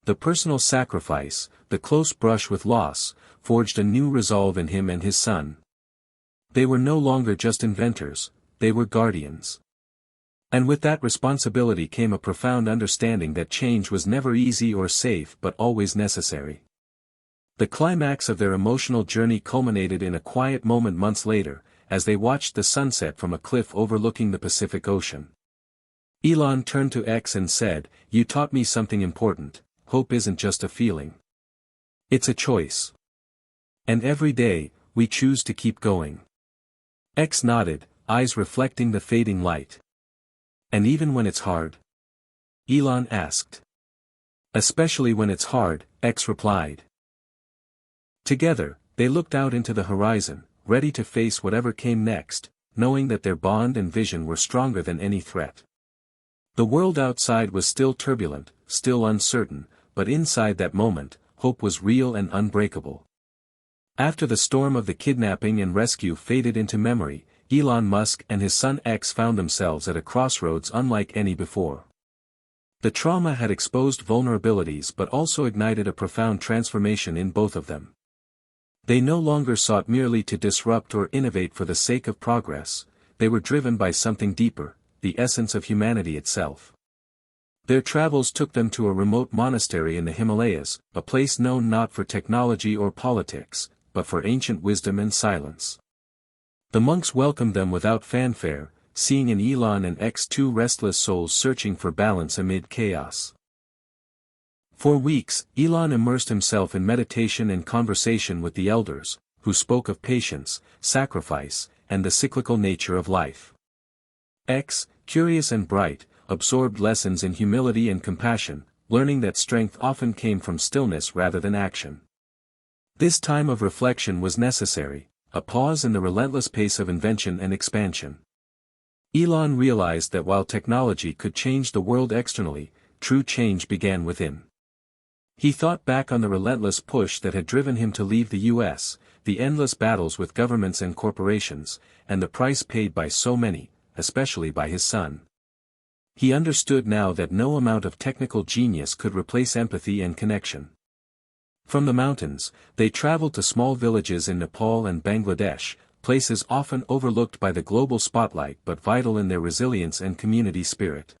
The personal sacrifice, the close brush with loss, forged a new resolve in him and his son. They were no longer just inventors, they were guardians. And with that responsibility came a profound understanding that change was never easy or safe but always necessary. The climax of their emotional journey culminated in a quiet moment months later, as they watched the sunset from a cliff overlooking the Pacific Ocean. Elon turned to X and said, "You taught me something important. Hope isn't just a feeling. It's a choice. And every day, we choose to keep going." X nodded, eyes reflecting the fading light. "And even when it's hard?" Elon asked. "Especially when it's hard," X replied. Together, they looked out into the horizon, ready to face whatever came next, knowing that their bond and vision were stronger than any threat. The world outside was still turbulent, still uncertain, but inside that moment, hope was real and unbreakable. After the storm of the kidnapping and rescue faded into memory, Elon Musk and his son X found themselves at a crossroads unlike any before. The trauma had exposed vulnerabilities but also ignited a profound transformation in both of them. They no longer sought merely to disrupt or innovate for the sake of progress, they were driven by something deeper, the essence of humanity itself. Their travels took them to a remote monastery in the Himalayas, a place known not for technology or politics, but for ancient wisdom and silence. The monks welcomed them without fanfare, seeing in Elon and X two restless souls searching for balance amid chaos. For weeks, Elon immersed himself in meditation and conversation with the elders, who spoke of patience, sacrifice, and the cyclical nature of life. X, curious and bright, absorbed lessons in humility and compassion, learning that strength often came from stillness rather than action. This time of reflection was necessary, a pause in the relentless pace of invention and expansion. Elon realized that while technology could change the world externally, true change began within. He thought back on the relentless push that had driven him to leave the US, the endless battles with governments and corporations, and the price paid by so many, especially by his son. He understood now that no amount of technical genius could replace empathy and connection. From the mountains, they traveled to small villages in Nepal and Bangladesh, places often overlooked by the global spotlight but vital in their resilience and community spirit.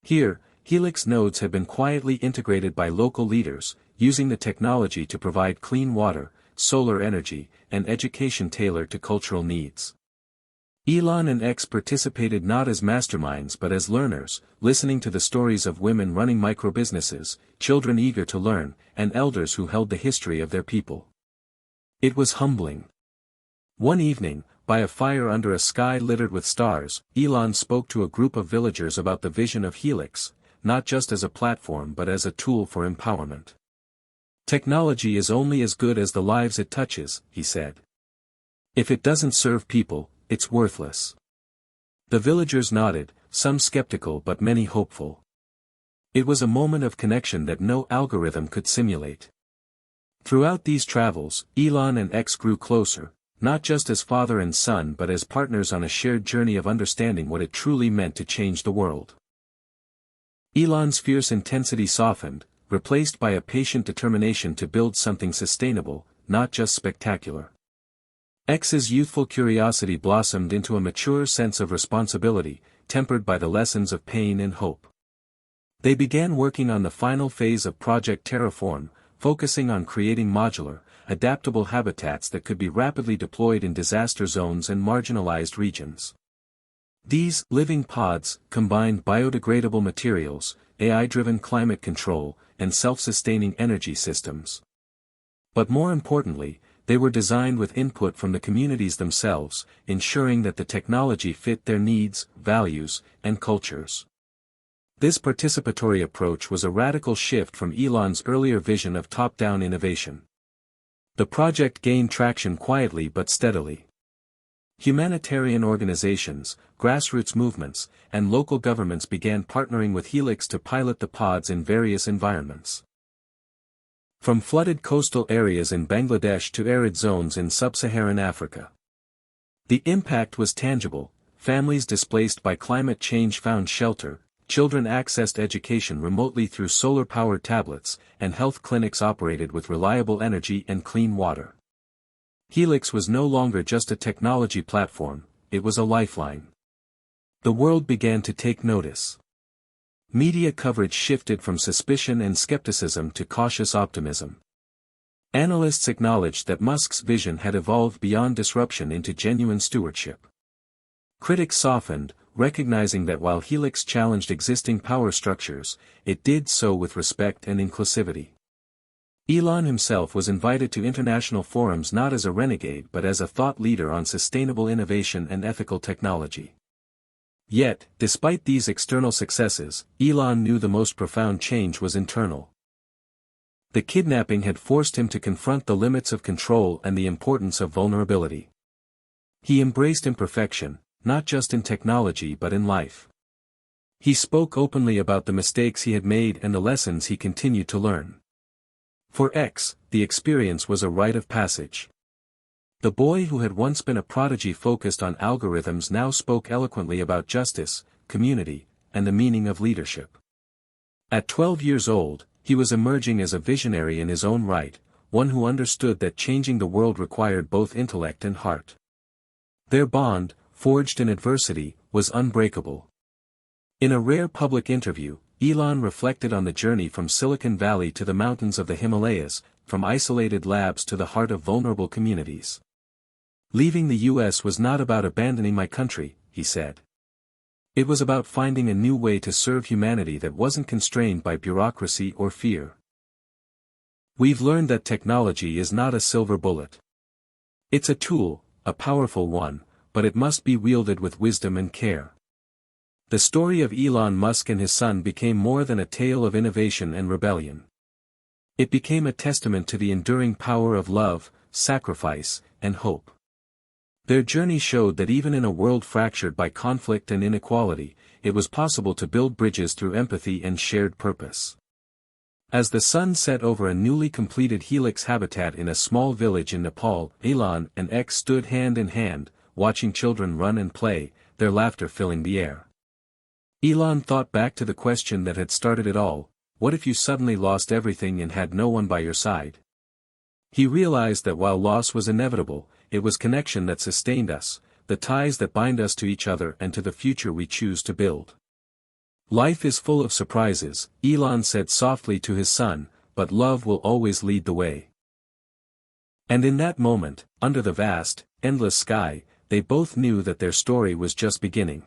Here, Helix nodes had been quietly integrated by local leaders, using the technology to provide clean water, solar energy, and education tailored to cultural needs. Elon and X participated not as masterminds but as learners, listening to the stories of women running microbusinesses, children eager to learn, and elders who held the history of their people. It was humbling. One evening, by a fire under a sky littered with stars, Elon spoke to a group of villagers about the vision of Helix, not just as a platform but as a tool for empowerment. Technology is only as good as the lives it touches, he said. If it doesn't serve people, it's worthless. The villagers nodded, some skeptical but many hopeful. It was a moment of connection that no algorithm could simulate. Throughout these travels, Elon and X grew closer, not just as father and son but as partners on a shared journey of understanding what it truly meant to change the world. Elon's fierce intensity softened, replaced by a patient determination to build something sustainable, not just spectacular. X's youthful curiosity blossomed into a mature sense of responsibility, tempered by the lessons of pain and hope. They began working on the final phase of Project Terraform, focusing on creating modular, adaptable habitats that could be rapidly deployed in disaster zones and marginalized regions. These living pods combined biodegradable materials, AI-driven climate control, and self-sustaining energy systems. But more importantly, they were designed with input from the communities themselves, ensuring that the technology fit their needs, values, and cultures. This participatory approach was a radical shift from Elon's earlier vision of top-down innovation. The project gained traction quietly but steadily. Humanitarian organizations, grassroots movements, and local governments began partnering with Helix to pilot the pods in various environments. From flooded coastal areas in Bangladesh to arid zones in sub-Saharan Africa. The impact was tangible. Families displaced by climate change found shelter, children accessed education remotely through solar-powered tablets, and health clinics operated with reliable energy and clean water. Helix was no longer just a technology platform, it was a lifeline. The world began to take notice. Media coverage shifted from suspicion and skepticism to cautious optimism. Analysts acknowledged that Musk's vision had evolved beyond disruption into genuine stewardship. Critics softened, recognizing that while Helix challenged existing power structures, it did so with respect and inclusivity. Elon himself was invited to international forums not as a renegade but as a thought leader on sustainable innovation and ethical technology. Yet, despite these external successes, Elon knew the most profound change was internal. The kidnapping had forced him to confront the limits of control and the importance of vulnerability. He embraced imperfection, not just in technology but in life. He spoke openly about the mistakes he had made and the lessons he continued to learn. For X, the experience was a rite of passage. The boy who had once been a prodigy focused on algorithms now spoke eloquently about justice, community, and the meaning of leadership. At 12 years old, he was emerging as a visionary in his own right, one who understood that changing the world required both intellect and heart. Their bond, forged in adversity, was unbreakable. In a rare public interview, Elon reflected on the journey from Silicon Valley to the mountains of the Himalayas, from isolated labs to the heart of vulnerable communities. Leaving the US was not about abandoning my country, he said. It was about finding a new way to serve humanity that wasn't constrained by bureaucracy or fear. We've learned that technology is not a silver bullet. It's a tool, a powerful one, but it must be wielded with wisdom and care. The story of Elon Musk and his son became more than a tale of innovation and rebellion. It became a testament to the enduring power of love, sacrifice, and hope. Their journey showed that even in a world fractured by conflict and inequality, it was possible to build bridges through empathy and shared purpose. As the sun set over a newly completed Helix habitat in a small village in Nepal, Elon and X stood hand in hand, watching children run and play, their laughter filling the air. Elon thought back to the question that had started it all: what if you suddenly lost everything and had no one by your side? He realized that while loss was inevitable, it was connection that sustained us, the ties that bind us to each other and to the future we choose to build. Life is full of surprises, Elon said softly to his son, but love will always lead the way. And in that moment, under the vast, endless sky, they both knew that their story was just beginning.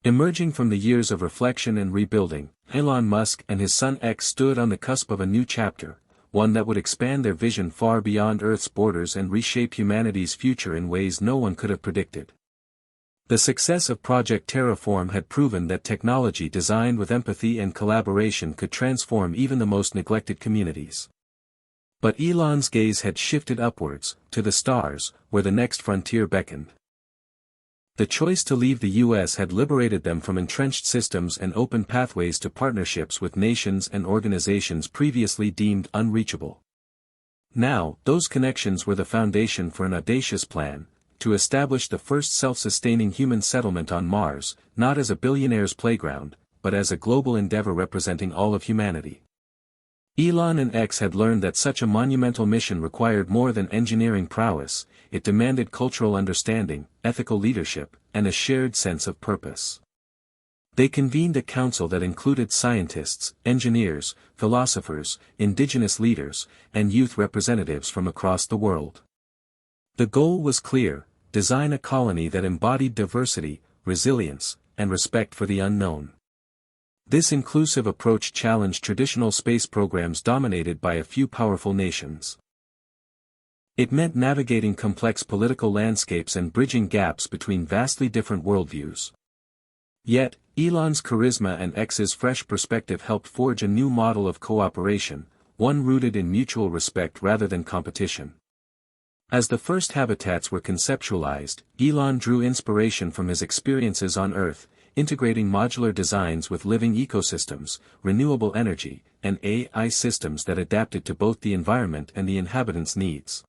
Emerging from the years of reflection and rebuilding, Elon Musk and his son X stood on the cusp of a new chapter, one that would expand their vision far beyond Earth's borders and reshape humanity's future in ways no one could have predicted. The success of Project Terraform had proven that technology designed with empathy and collaboration could transform even the most neglected communities. But Elon's gaze had shifted upwards, to the stars, where the next frontier beckoned. The choice to leave the US had liberated them from entrenched systems and opened pathways to partnerships with nations and organizations previously deemed unreachable. Now, those connections were the foundation for an audacious plan, to establish the first self-sustaining human settlement on Mars, not as a billionaire's playground, but as a global endeavor representing all of humanity. Elon and X had learned that such a monumental mission required more than engineering prowess, it demanded cultural understanding, ethical leadership, and a shared sense of purpose. They convened a council that included scientists, engineers, philosophers, indigenous leaders, and youth representatives from across the world. The goal was clear: design a colony that embodied diversity, resilience, and respect for the unknown. This inclusive approach challenged traditional space programs dominated by a few powerful nations. It meant navigating complex political landscapes and bridging gaps between vastly different worldviews. Yet, Elon's charisma and X's fresh perspective helped forge a new model of cooperation, one rooted in mutual respect rather than competition. As the first habitats were conceptualized, Elon drew inspiration from his experiences on Earth, integrating modular designs with living ecosystems, renewable energy, and AI systems that adapted to both the environment and the inhabitants' needs.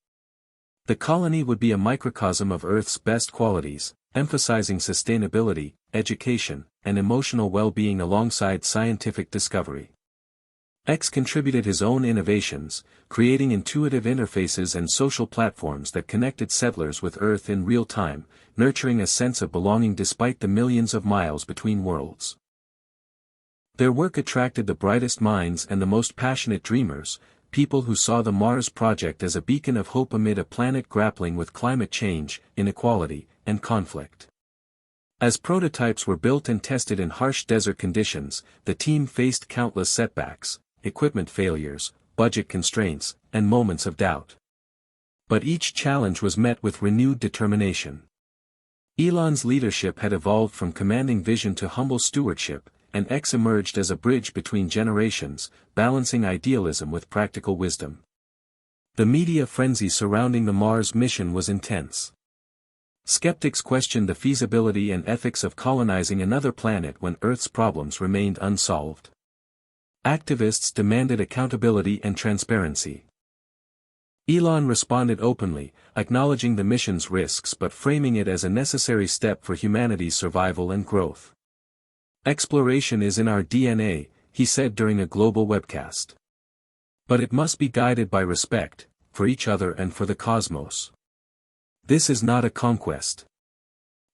The colony would be a microcosm of Earth's best qualities, emphasizing sustainability, education, and emotional well-being alongside scientific discovery. X contributed his own innovations, creating intuitive interfaces and social platforms that connected settlers with Earth in real time, nurturing a sense of belonging despite the millions of miles between worlds. Their work attracted the brightest minds and the most passionate dreamers, people who saw the Mars project as a beacon of hope amid a planet grappling with climate change, inequality, and conflict. As prototypes were built and tested in harsh desert conditions, the team faced countless setbacks, equipment failures, budget constraints, and moments of doubt. But each challenge was met with renewed determination. Elon's leadership had evolved from commanding vision to humble stewardship, and X emerged as a bridge between generations, balancing idealism with practical wisdom. The media frenzy surrounding the Mars mission was intense. Skeptics questioned the feasibility and ethics of colonizing another planet when Earth's problems remained unsolved. Activists demanded accountability and transparency. Elon responded openly, acknowledging the mission's risks but framing it as a necessary step for humanity's survival and growth. "Exploration is in our DNA," he said during a global webcast. "But it must be guided by respect, for each other and for the cosmos. This is not a conquest.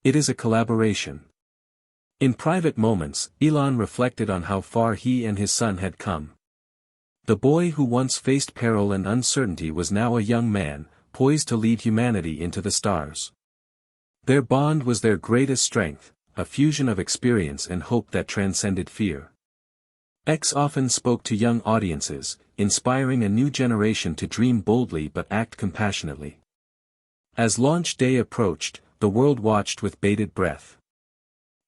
It is a collaboration." In private moments, Elon reflected on how far he and his son had come. The boy who once faced peril and uncertainty was now a young man, poised to lead humanity into the stars. Their bond was their greatest strength, a fusion of experience and hope that transcended fear. X often spoke to young audiences, inspiring a new generation to dream boldly but act compassionately. As launch day approached, the world watched with bated breath.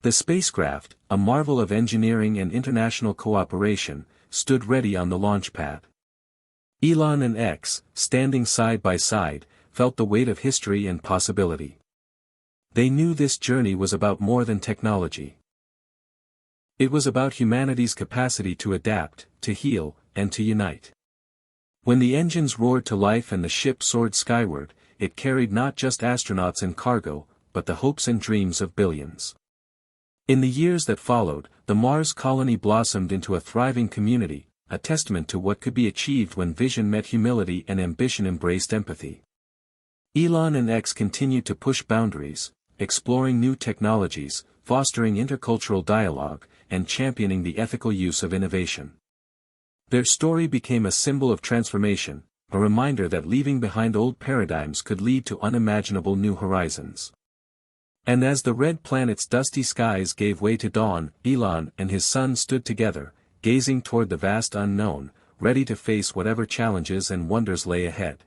The spacecraft, a marvel of engineering and international cooperation, stood ready on the launch pad. Elon and X, standing side by side, felt the weight of history and possibility. They knew this journey was about more than technology. It was about humanity's capacity to adapt, to heal, and to unite. When the engines roared to life and the ship soared skyward, it carried not just astronauts and cargo, but the hopes and dreams of billions. In the years that followed, the Mars colony blossomed into a thriving community, a testament to what could be achieved when vision met humility and ambition embraced empathy. Elon and X continued to push boundaries, exploring new technologies, fostering intercultural dialogue, and championing the ethical use of innovation. Their story became a symbol of transformation, a reminder that leaving behind old paradigms could lead to unimaginable new horizons. And as the red planet's dusty skies gave way to dawn, Elon and his son stood together, gazing toward the vast unknown, ready to face whatever challenges and wonders lay ahead.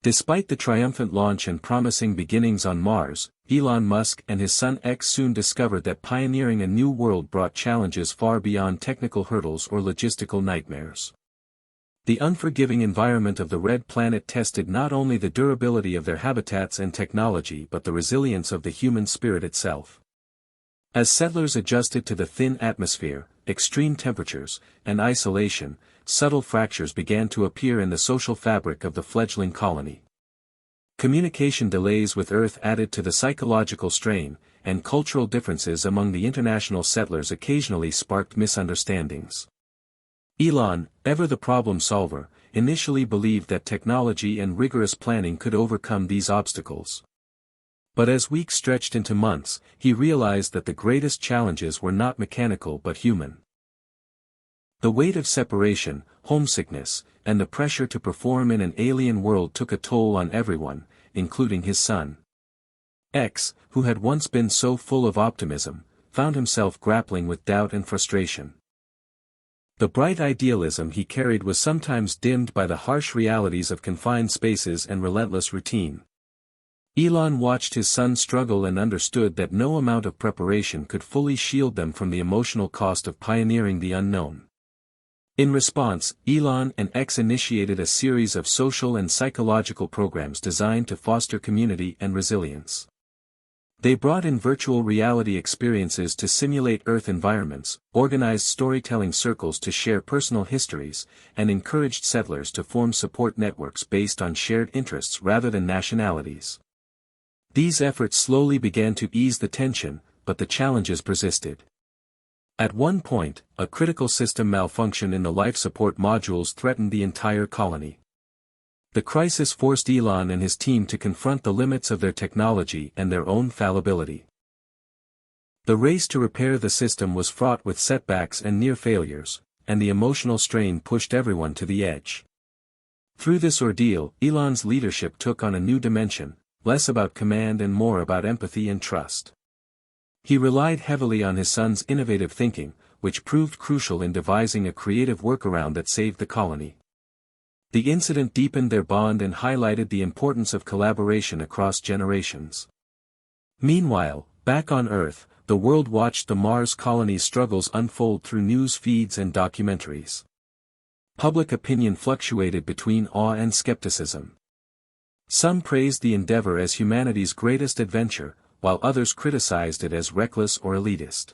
Despite the triumphant launch and promising beginnings on Mars, Elon Musk and his son X soon discovered that pioneering a new world brought challenges far beyond technical hurdles or logistical nightmares. The unforgiving environment of the red planet tested not only the durability of their habitats and technology but the resilience of the human spirit itself. As settlers adjusted to the thin atmosphere, extreme temperatures, and isolation, subtle fractures began to appear in the social fabric of the fledgling colony. Communication delays with Earth added to the psychological strain, and cultural differences among the international settlers occasionally sparked misunderstandings. Elon, ever the problem solver, initially believed that technology and rigorous planning could overcome these obstacles. But as weeks stretched into months, he realized that the greatest challenges were not mechanical but human. The weight of separation, homesickness, and the pressure to perform in an alien world took a toll on everyone, including his son. X, who had once been so full of optimism, found himself grappling with doubt and frustration. The bright idealism he carried was sometimes dimmed by the harsh realities of confined spaces and relentless routine. Elon watched his son struggle and understood that no amount of preparation could fully shield them from the emotional cost of pioneering the unknown. In response, Elon and X initiated a series of social and psychological programs designed to foster community and resilience. They brought in virtual reality experiences to simulate Earth environments, organized storytelling circles to share personal histories, and encouraged settlers to form support networks based on shared interests rather than nationalities. These efforts slowly began to ease the tension, but the challenges persisted. At one point, a critical system malfunction in the life support modules threatened the entire colony. The crisis forced Elon and his team to confront the limits of their technology and their own fallibility. The race to repair the system was fraught with setbacks and near failures, and the emotional strain pushed everyone to the edge. Through this ordeal, Elon's leadership took on a new dimension, less about command and more about empathy and trust. He relied heavily on his son's innovative thinking, which proved crucial in devising a creative workaround that saved the colony. The incident deepened their bond and highlighted the importance of collaboration across generations. Meanwhile, back on Earth, the world watched the Mars colony's struggles unfold through news feeds and documentaries. Public opinion fluctuated between awe and skepticism. Some praised the endeavor as humanity's greatest adventure, while others criticized it as reckless or elitist.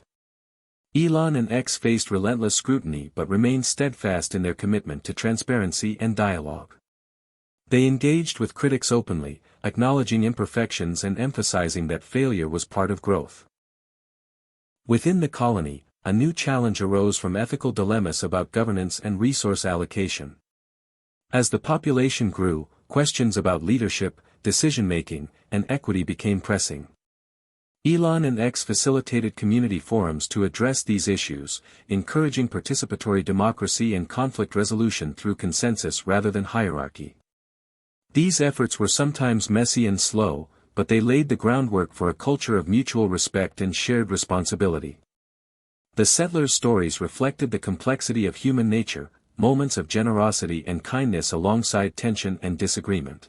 Elon and X faced relentless scrutiny but remained steadfast in their commitment to transparency and dialogue. They engaged with critics openly, acknowledging imperfections and emphasizing that failure was part of growth. Within the colony, a new challenge arose from ethical dilemmas about governance and resource allocation. As the population grew, questions about leadership, decision-making, and equity became pressing. Elon and X facilitated community forums to address these issues, encouraging participatory democracy and conflict resolution through consensus rather than hierarchy. These efforts were sometimes messy and slow, but they laid the groundwork for a culture of mutual respect and shared responsibility. The settlers' stories reflected the complexity of human nature, moments of generosity and kindness alongside tension and disagreement.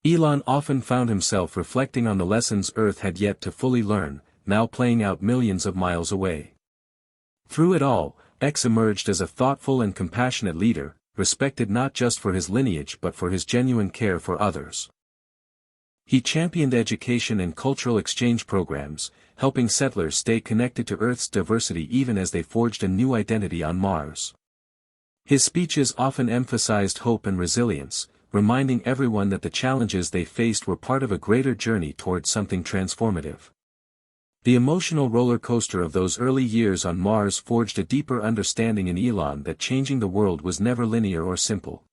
Elon often found himself reflecting on the lessons Earth had yet to fully learn, now playing out millions of miles away. Through it all, X emerged as a thoughtful and compassionate leader, respected not just for his lineage but for his genuine care for others. He championed education and cultural exchange programs, helping settlers stay connected to Earth's diversity even as they forged a new identity on Mars. His speeches often emphasized hope and resilience, reminding everyone that the challenges they faced were part of a greater journey towards something transformative. The emotional roller coaster of those early years on Mars forged a deeper understanding in Elon that changing the world was never linear or simple.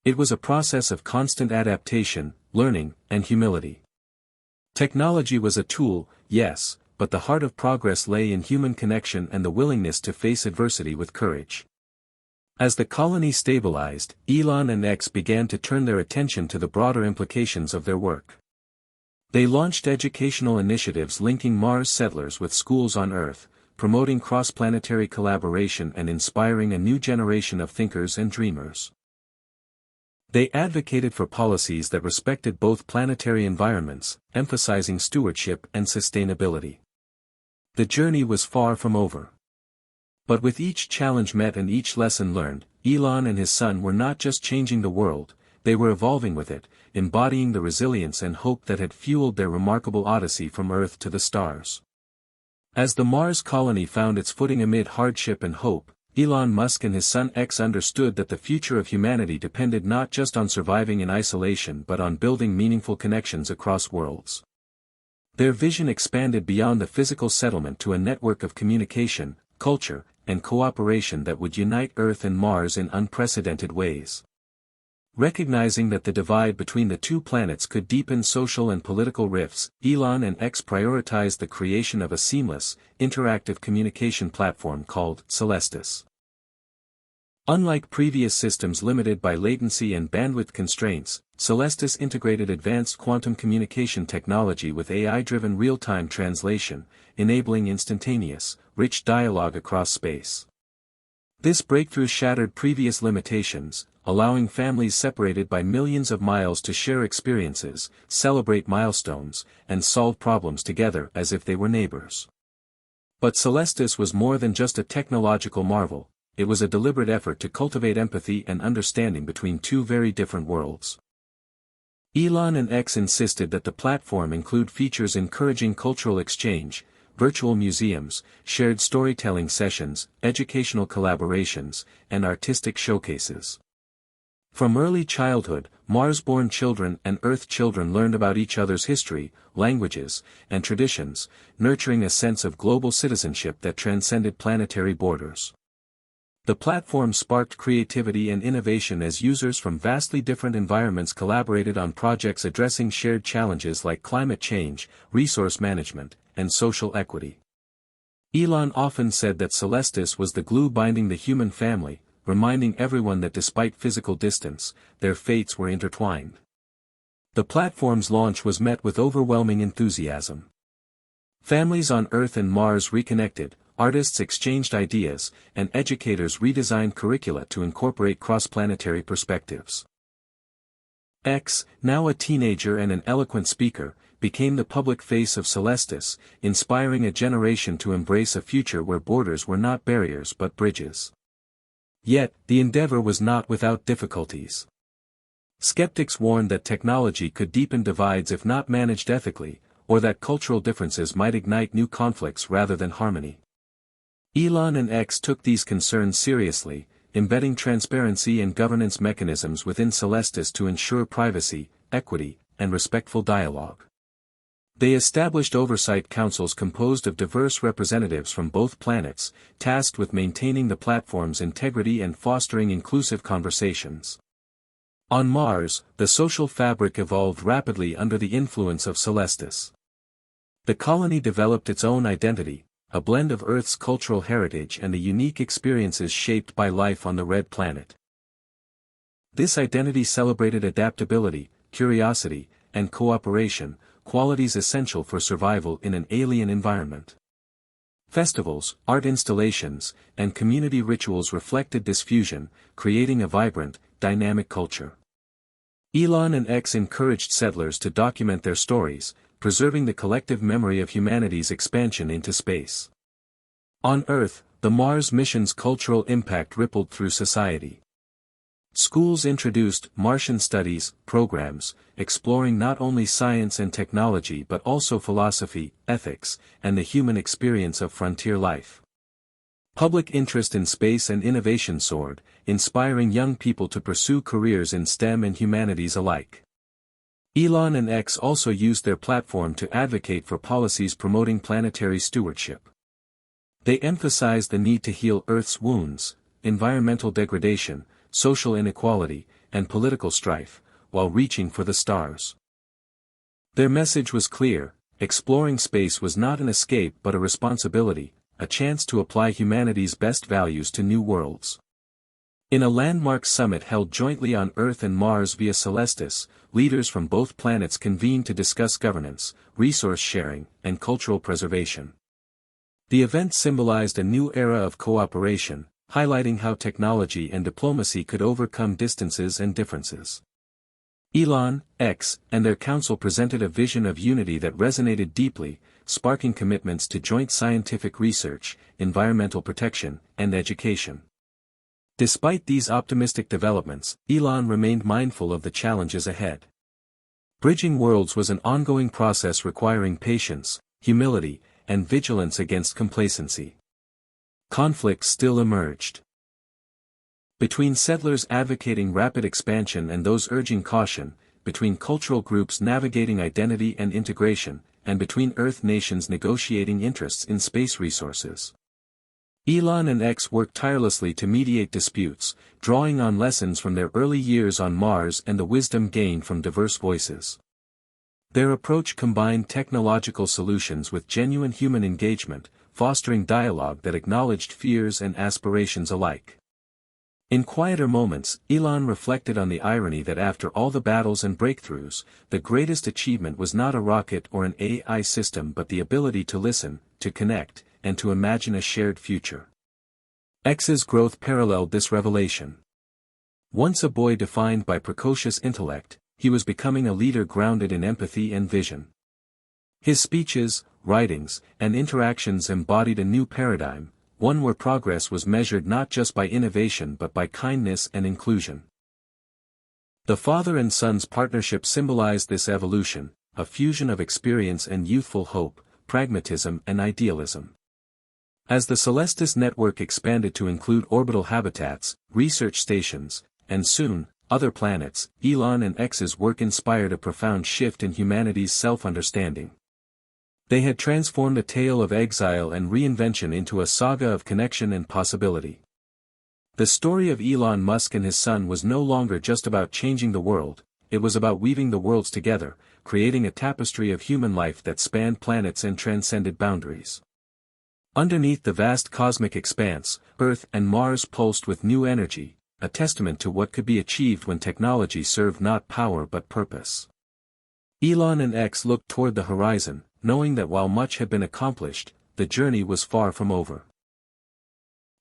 It was a process of constant adaptation, learning, and humility. Technology was a tool, yes, but the heart of progress lay in human connection and the willingness to face adversity with courage. As the colony stabilized, Elon and X began to turn their attention to the broader implications of their work. They launched educational initiatives linking Mars settlers with schools on Earth, promoting cross-planetary collaboration and inspiring a new generation of thinkers and dreamers. They advocated for policies that respected both planetary environments, emphasizing stewardship and sustainability. The journey was far from over. But with each challenge met and each lesson learned, Elon and his son were not just changing the world, they were evolving with it, embodying the resilience and hope that had fueled their remarkable odyssey from Earth to the stars. As the Mars colony found its footing amid hardship and hope, Elon Musk and his son X understood that the future of humanity depended not just on surviving in isolation but on building meaningful connections across worlds. Their vision expanded beyond the physical settlement to a network of communication, culture, and cooperation that would unite Earth and Mars in unprecedented ways. Recognizing that the divide between the two planets could deepen social and political rifts, Elon and X prioritized the creation of a seamless, interactive communication platform called Celestis. Unlike previous systems limited by latency and bandwidth constraints, Celestis integrated advanced quantum communication technology with AI-driven real-time translation, enabling instantaneous, rich dialogue across space. This breakthrough shattered previous limitations, allowing families separated by millions of miles to share experiences, celebrate milestones, and solve problems together as if they were neighbors. But Celestis was more than just a technological marvel, it was a deliberate effort to cultivate empathy and understanding between two very different worlds. Elon and X insisted that the platform include features encouraging cultural exchange, virtual museums, shared storytelling sessions, educational collaborations, and artistic showcases. From early childhood, Mars-born children and Earth children learned about each other's history, languages, and traditions, nurturing a sense of global citizenship that transcended planetary borders. The platform sparked creativity and innovation as users from vastly different environments collaborated on projects addressing shared challenges like climate change, resource management, and social equity. Elon often said that Celestis was the glue binding the human family, reminding everyone that despite physical distance, their fates were intertwined. The platform's launch was met with overwhelming enthusiasm. Families on Earth and Mars reconnected, artists exchanged ideas, and educators redesigned curricula to incorporate cross-planetary perspectives. X, now a teenager and an eloquent speaker, became the public face of Celestis, inspiring a generation to embrace a future where borders were not barriers but bridges. Yet, the endeavor was not without difficulties. Skeptics warned that technology could deepen divides if not managed ethically, or that cultural differences might ignite new conflicts rather than harmony. Elon and X took these concerns seriously, embedding transparency and governance mechanisms within Celestis to ensure privacy, equity, and respectful dialogue. They established oversight councils composed of diverse representatives from both planets, tasked with maintaining the platform's integrity and fostering inclusive conversations. On Mars, the social fabric evolved rapidly under the influence of Celestis. The colony developed its own identity, a blend of Earth's cultural heritage and the unique experiences shaped by life on the Red Planet. This identity celebrated adaptability, curiosity, and cooperation, qualities essential for survival in an alien environment. Festivals, art installations, and community rituals reflected this fusion, creating a vibrant, dynamic culture. Elon and X encouraged settlers to document their stories, preserving the collective memory of humanity's expansion into space. On Earth, the Mars mission's cultural impact rippled through society. Schools introduced Martian studies programs, exploring not only science and technology but also philosophy, ethics, and the human experience of frontier life. Public interest in space and innovation soared, inspiring young people to pursue careers in STEM and humanities alike. Elon and X also used their platform to advocate for policies promoting planetary stewardship. They emphasized the need to heal Earth's wounds, environmental degradation, social inequality, and political strife, while reaching for the stars. Their message was clear: exploring space was not an escape but a responsibility, a chance to apply humanity's best values to new worlds. In a landmark summit held jointly on Earth and Mars via Celestis, leaders from both planets convened to discuss governance, resource sharing, and cultural preservation. The event symbolized a new era of cooperation, highlighting how technology and diplomacy could overcome distances and differences. Elon, X, and their council presented a vision of unity that resonated deeply, sparking commitments to joint scientific research, environmental protection, and education. Despite these optimistic developments, Elon remained mindful of the challenges ahead. Bridging worlds was an ongoing process requiring patience, humility, and vigilance against complacency. Conflicts still emerged. Between settlers advocating rapid expansion and those urging caution, between cultural groups navigating identity and integration, and between Earth nations negotiating interests in space resources. Elon and X worked tirelessly to mediate disputes, drawing on lessons from their early years on Mars and the wisdom gained from diverse voices. Their approach combined technological solutions with genuine human engagement, fostering dialogue that acknowledged fears and aspirations alike. In quieter moments, Elon reflected on the irony that after all the battles and breakthroughs, the greatest achievement was not a rocket or an AI system but the ability to listen, to connect, and to imagine a shared future. X's growth paralleled this revelation. Once a boy defined by precocious intellect, he was becoming a leader grounded in empathy and vision. His speeches, writings, and interactions embodied a new paradigm, one where progress was measured not just by innovation but by kindness and inclusion. The father and son's partnership symbolized this evolution, a fusion of experience and youthful hope, pragmatism and idealism. As the Celestis network expanded to include orbital habitats, research stations, and soon, other planets, Elon and X's work inspired a profound shift in humanity's self-understanding. They had transformed a tale of exile and reinvention into a saga of connection and possibility. The story of Elon Musk and his son was no longer just about changing the world, it was about weaving the worlds together, creating a tapestry of human life that spanned planets and transcended boundaries. Underneath the vast cosmic expanse, Earth and Mars pulsed with new energy, a testament to what could be achieved when technology served not power but purpose. Elon and X looked toward the horizon, knowing that while much had been accomplished, the journey was far from over.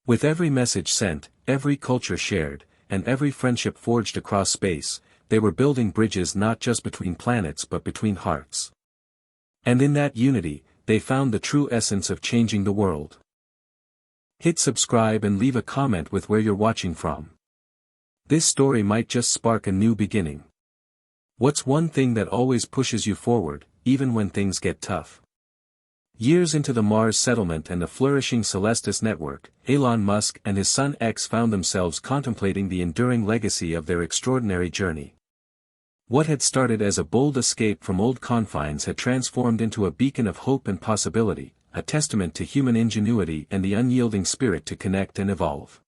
With every message sent, every culture shared, and every friendship forged across space, they were building bridges not just between planets but between hearts. And in that unity, they found the true essence of changing the world. Hit subscribe and leave a comment with where you're watching from. This story might just spark a new beginning. What's one thing that always pushes you forward, even when things get tough? Years into the Mars settlement and the flourishing Celestis network, Elon Musk and his son X found themselves contemplating the enduring legacy of their extraordinary journey. What had started as a bold escape from old confines had transformed into a beacon of hope and possibility, a testament to human ingenuity and the unyielding spirit to connect and evolve.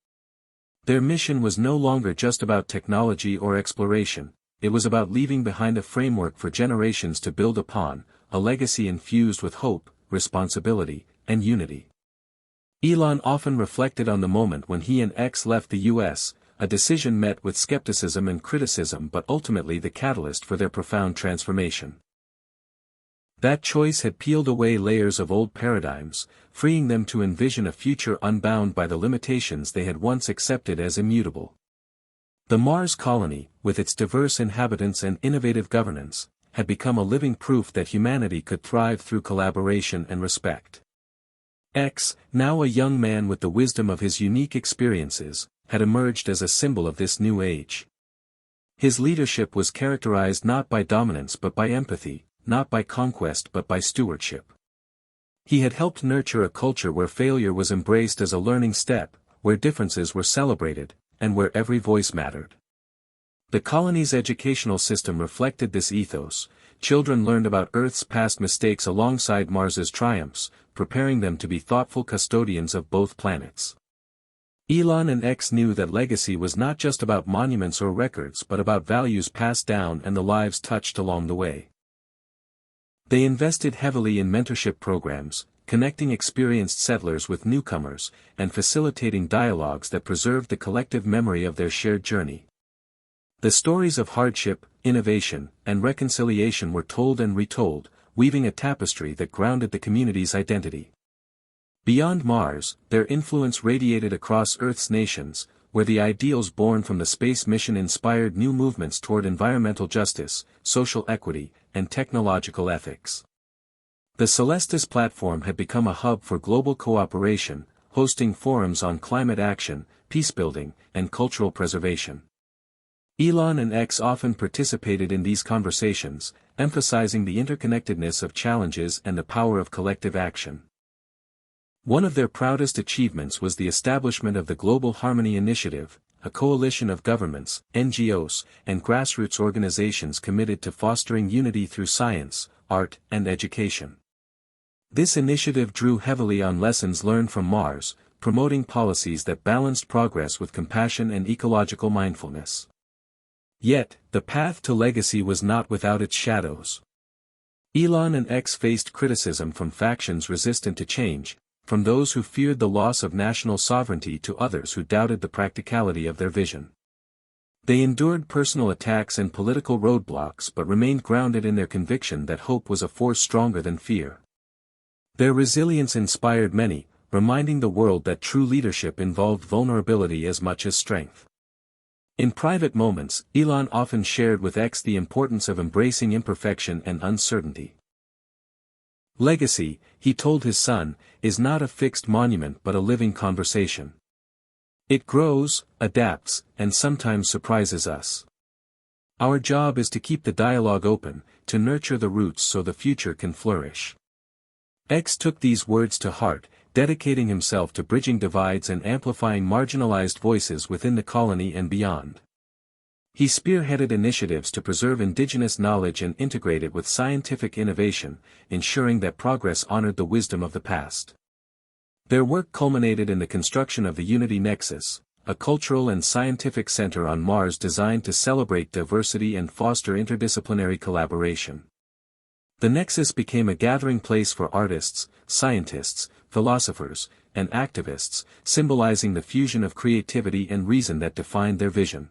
Their mission was no longer just about technology or exploration, it was about leaving behind a framework for generations to build upon, a legacy infused with hope, responsibility, and unity. Elon often reflected on the moment when he and X left the US, a decision met with skepticism and criticism but ultimately the catalyst for their profound transformation. That choice had peeled away layers of old paradigms, freeing them to envision a future unbound by the limitations they had once accepted as immutable. The Mars colony, with its diverse inhabitants and innovative governance, had become a living proof that humanity could thrive through collaboration and respect. X, now a young man with the wisdom of his unique experiences, had emerged as a symbol of this new age. His leadership was characterized not by dominance but by empathy, not by conquest but by stewardship. He had helped nurture a culture where failure was embraced as a learning step, where differences were celebrated, and where every voice mattered. The colony's educational system reflected this ethos. Children learned about Earth's past mistakes alongside Mars's triumphs, preparing them to be thoughtful custodians of both planets. Elon and X knew that legacy was not just about monuments or records but about values passed down and the lives touched along the way. They invested heavily in mentorship programs, connecting experienced settlers with newcomers, and facilitating dialogues that preserved the collective memory of their shared journey. The stories of hardship, innovation, and reconciliation were told and retold, weaving a tapestry that grounded the community's identity. Beyond Mars, their influence radiated across Earth's nations, where the ideals born from the space mission inspired new movements toward environmental justice, social equity, and technological ethics. The Celestis platform had become a hub for global cooperation, hosting forums on climate action, peacebuilding, and cultural preservation. Elon and X often participated in these conversations, emphasizing the interconnectedness of challenges and the power of collective action. One of their proudest achievements was the establishment of the Global Harmony Initiative, a coalition of governments, NGOs, and grassroots organizations committed to fostering unity through science, art, and education. This initiative drew heavily on lessons learned from Mars, promoting policies that balanced progress with compassion and ecological mindfulness. Yet, the path to legacy was not without its shadows. Elon and X faced criticism from factions resistant to change, from those who feared the loss of national sovereignty to others who doubted the practicality of their vision. They endured personal attacks and political roadblocks but remained grounded in their conviction that hope was a force stronger than fear. Their resilience inspired many, reminding the world that true leadership involved vulnerability as much as strength. In private moments, Elon often shared with X the importance of embracing imperfection and uncertainty. Legacy, he told his son, is not a fixed monument but a living conversation. It grows, adapts, and sometimes surprises us. Our job is to keep the dialogue open, to nurture the roots so the future can flourish. X took these words to heart, dedicating himself to bridging divides and amplifying marginalized voices within the colony and beyond. He spearheaded initiatives to preserve indigenous knowledge and integrate it with scientific innovation, ensuring that progress honored the wisdom of the past. Their work culminated in the construction of the Unity Nexus, a cultural and scientific center on Mars designed to celebrate diversity and foster interdisciplinary collaboration. The Nexus became a gathering place for artists, scientists, philosophers, and activists, symbolizing the fusion of creativity and reason that defined their vision.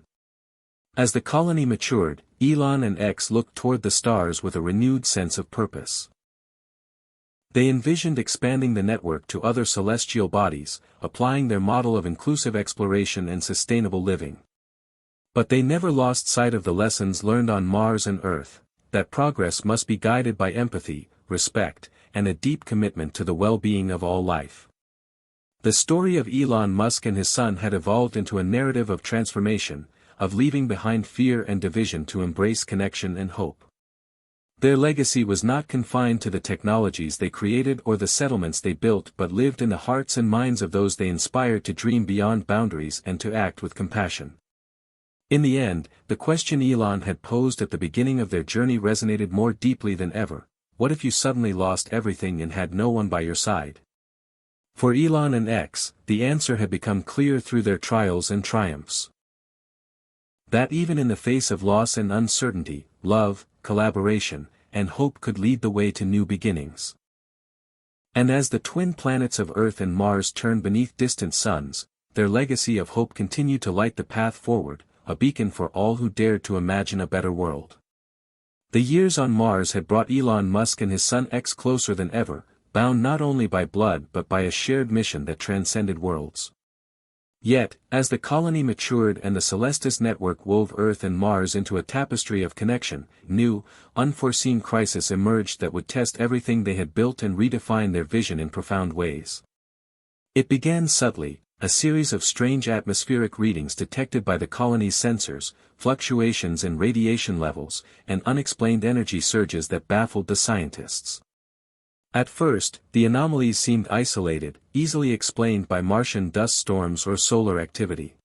As the colony matured, Elon and X looked toward the stars with a renewed sense of purpose. They envisioned expanding the network to other celestial bodies, applying their model of inclusive exploration and sustainable living. But they never lost sight of the lessons learned on Mars and Earth, that progress must be guided by empathy, respect, and a deep commitment to the well-being of all life. The story of Elon Musk and his son had evolved into a narrative of transformation, of leaving behind fear and division to embrace connection and hope. Their legacy was not confined to the technologies they created or the settlements they built but lived in the hearts and minds of those they inspired to dream beyond boundaries and to act with compassion. In the end, the question Elon had posed at the beginning of their journey resonated more deeply than ever: what if you suddenly lost everything and had no one by your side? For Elon and X, the answer had become clear through their trials and triumphs. That even in the face of loss and uncertainty, love, collaboration, and hope could lead the way to new beginnings. And as the twin planets of Earth and Mars turned beneath distant suns, their legacy of hope continued to light the path forward, a beacon for all who dared to imagine a better world. The years on Mars had brought Elon Musk and his son X closer than ever, bound not only by blood but by a shared mission that transcended worlds. Yet, as the colony matured and the Celestis network wove Earth and Mars into a tapestry of connection, new, unforeseen crises emerged that would test everything they had built and redefine their vision in profound ways. It began subtly, a series of strange atmospheric readings detected by the colony's sensors, fluctuations in radiation levels, and unexplained energy surges that baffled the scientists. At first, the anomalies seemed isolated, easily explained by Martian dust storms or solar activity.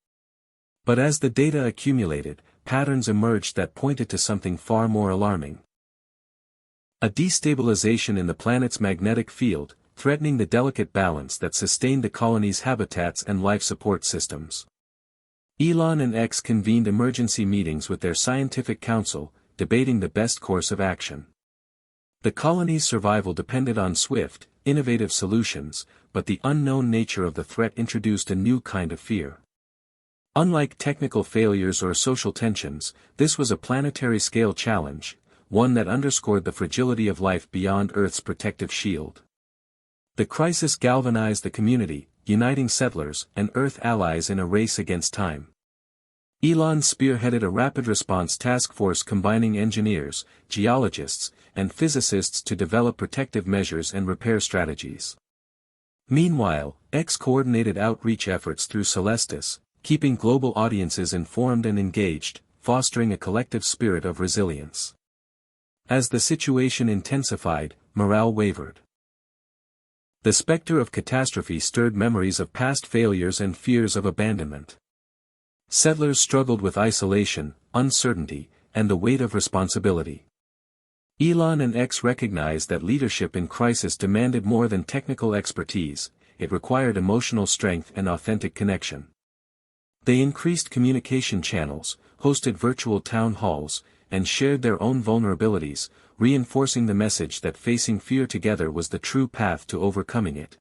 But as the data accumulated, patterns emerged that pointed to something far more alarming. A destabilization in the planet's magnetic field, threatening the delicate balance that sustained the colony's habitats and life support systems. Elon and X convened emergency meetings with their scientific council, debating the best course of action. The colony's survival depended on swift, innovative solutions, but the unknown nature of the threat introduced a new kind of fear. Unlike technical failures or social tensions, this was a planetary-scale challenge, one that underscored the fragility of life beyond Earth's protective shield. The crisis galvanized the community, uniting settlers and Earth allies in a race against time. Elon spearheaded a rapid response task force combining engineers, geologists, and physicists to develop protective measures and repair strategies. Meanwhile, X coordinated outreach efforts through Celestis, keeping global audiences informed and engaged, fostering a collective spirit of resilience. As the situation intensified, morale wavered. The specter of catastrophe stirred memories of past failures and fears of abandonment. Settlers struggled with isolation, uncertainty, and the weight of responsibility. Elon and X recognized that leadership in crisis demanded more than technical expertise, it required emotional strength and authentic connection. They increased communication channels, hosted virtual town halls, and shared their own vulnerabilities, reinforcing the message that facing fear together was the true path to overcoming it.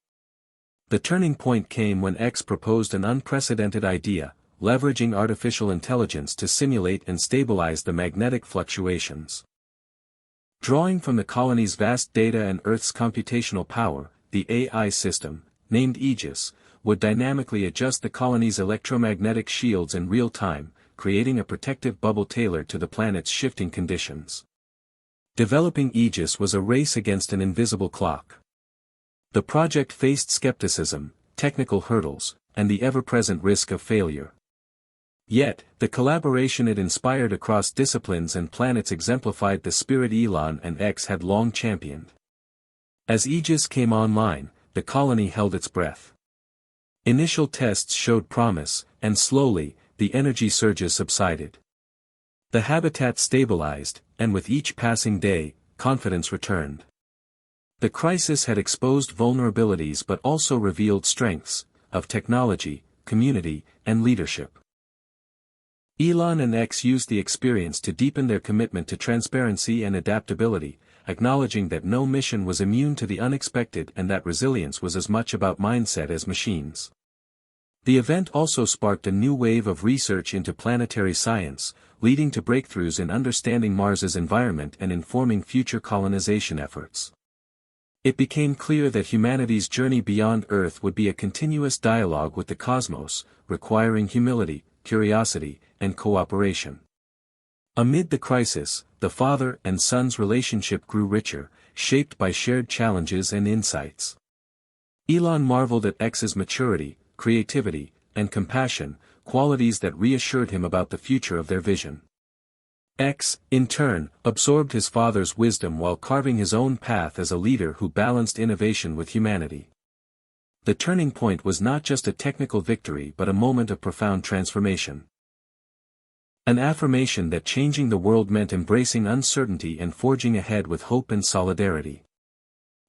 The turning point came when X proposed an unprecedented idea, leveraging artificial intelligence to simulate and stabilize the magnetic fluctuations. Drawing from the colony's vast data and Earth's computational power, the AI system, named Aegis, would dynamically adjust the colony's electromagnetic shields in real time, creating a protective bubble tailored to the planet's shifting conditions. Developing Aegis was a race against an invisible clock. The project faced skepticism, technical hurdles, and the ever-present risk of failure. Yet, the collaboration it inspired across disciplines and planets exemplified the spirit Elon and X had long championed. As Aegis came online, the colony held its breath. Initial tests showed promise, and slowly, the energy surges subsided. The habitat stabilized, and with each passing day, confidence returned. The crisis had exposed vulnerabilities but also revealed strengths, of technology, community, and leadership. Elon and X used the experience to deepen their commitment to transparency and adaptability, acknowledging that no mission was immune to the unexpected and that resilience was as much about mindset as machines. The event also sparked a new wave of research into planetary science, leading to breakthroughs in understanding Mars's environment and informing future colonization efforts. It became clear that humanity's journey beyond Earth would be a continuous dialogue with the cosmos, requiring humility, curiosity, and cooperation. Amid the crisis, the father and son's relationship grew richer, shaped by shared challenges and insights. Elon marveled at X's maturity, creativity, and compassion, qualities that reassured him about the future of their vision. X, in turn, absorbed his father's wisdom while carving his own path as a leader who balanced innovation with humanity. The turning point was not just a technical victory but a moment of profound transformation. An affirmation that changing the world meant embracing uncertainty and forging ahead with hope and solidarity.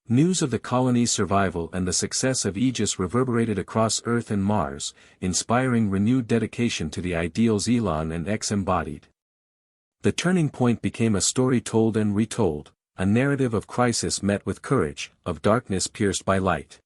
News of the colony's survival and the success of Aegis reverberated across Earth and Mars, inspiring renewed dedication to the ideals Elon and X embodied. The turning point became a story told and retold, a narrative of crisis met with courage, of darkness pierced by light.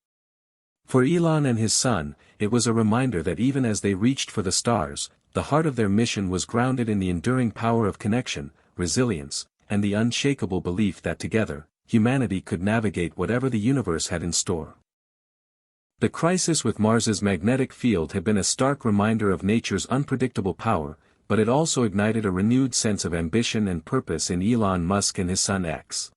For Elon and his son, it was a reminder that even as they reached for the stars, the heart of their mission was grounded in the enduring power of connection, resilience, and the unshakable belief that together, humanity could navigate whatever the universe had in store. The crisis with Mars's magnetic field had been a stark reminder of nature's unpredictable power, but it also ignited a renewed sense of ambition and purpose in Elon Musk and his son X.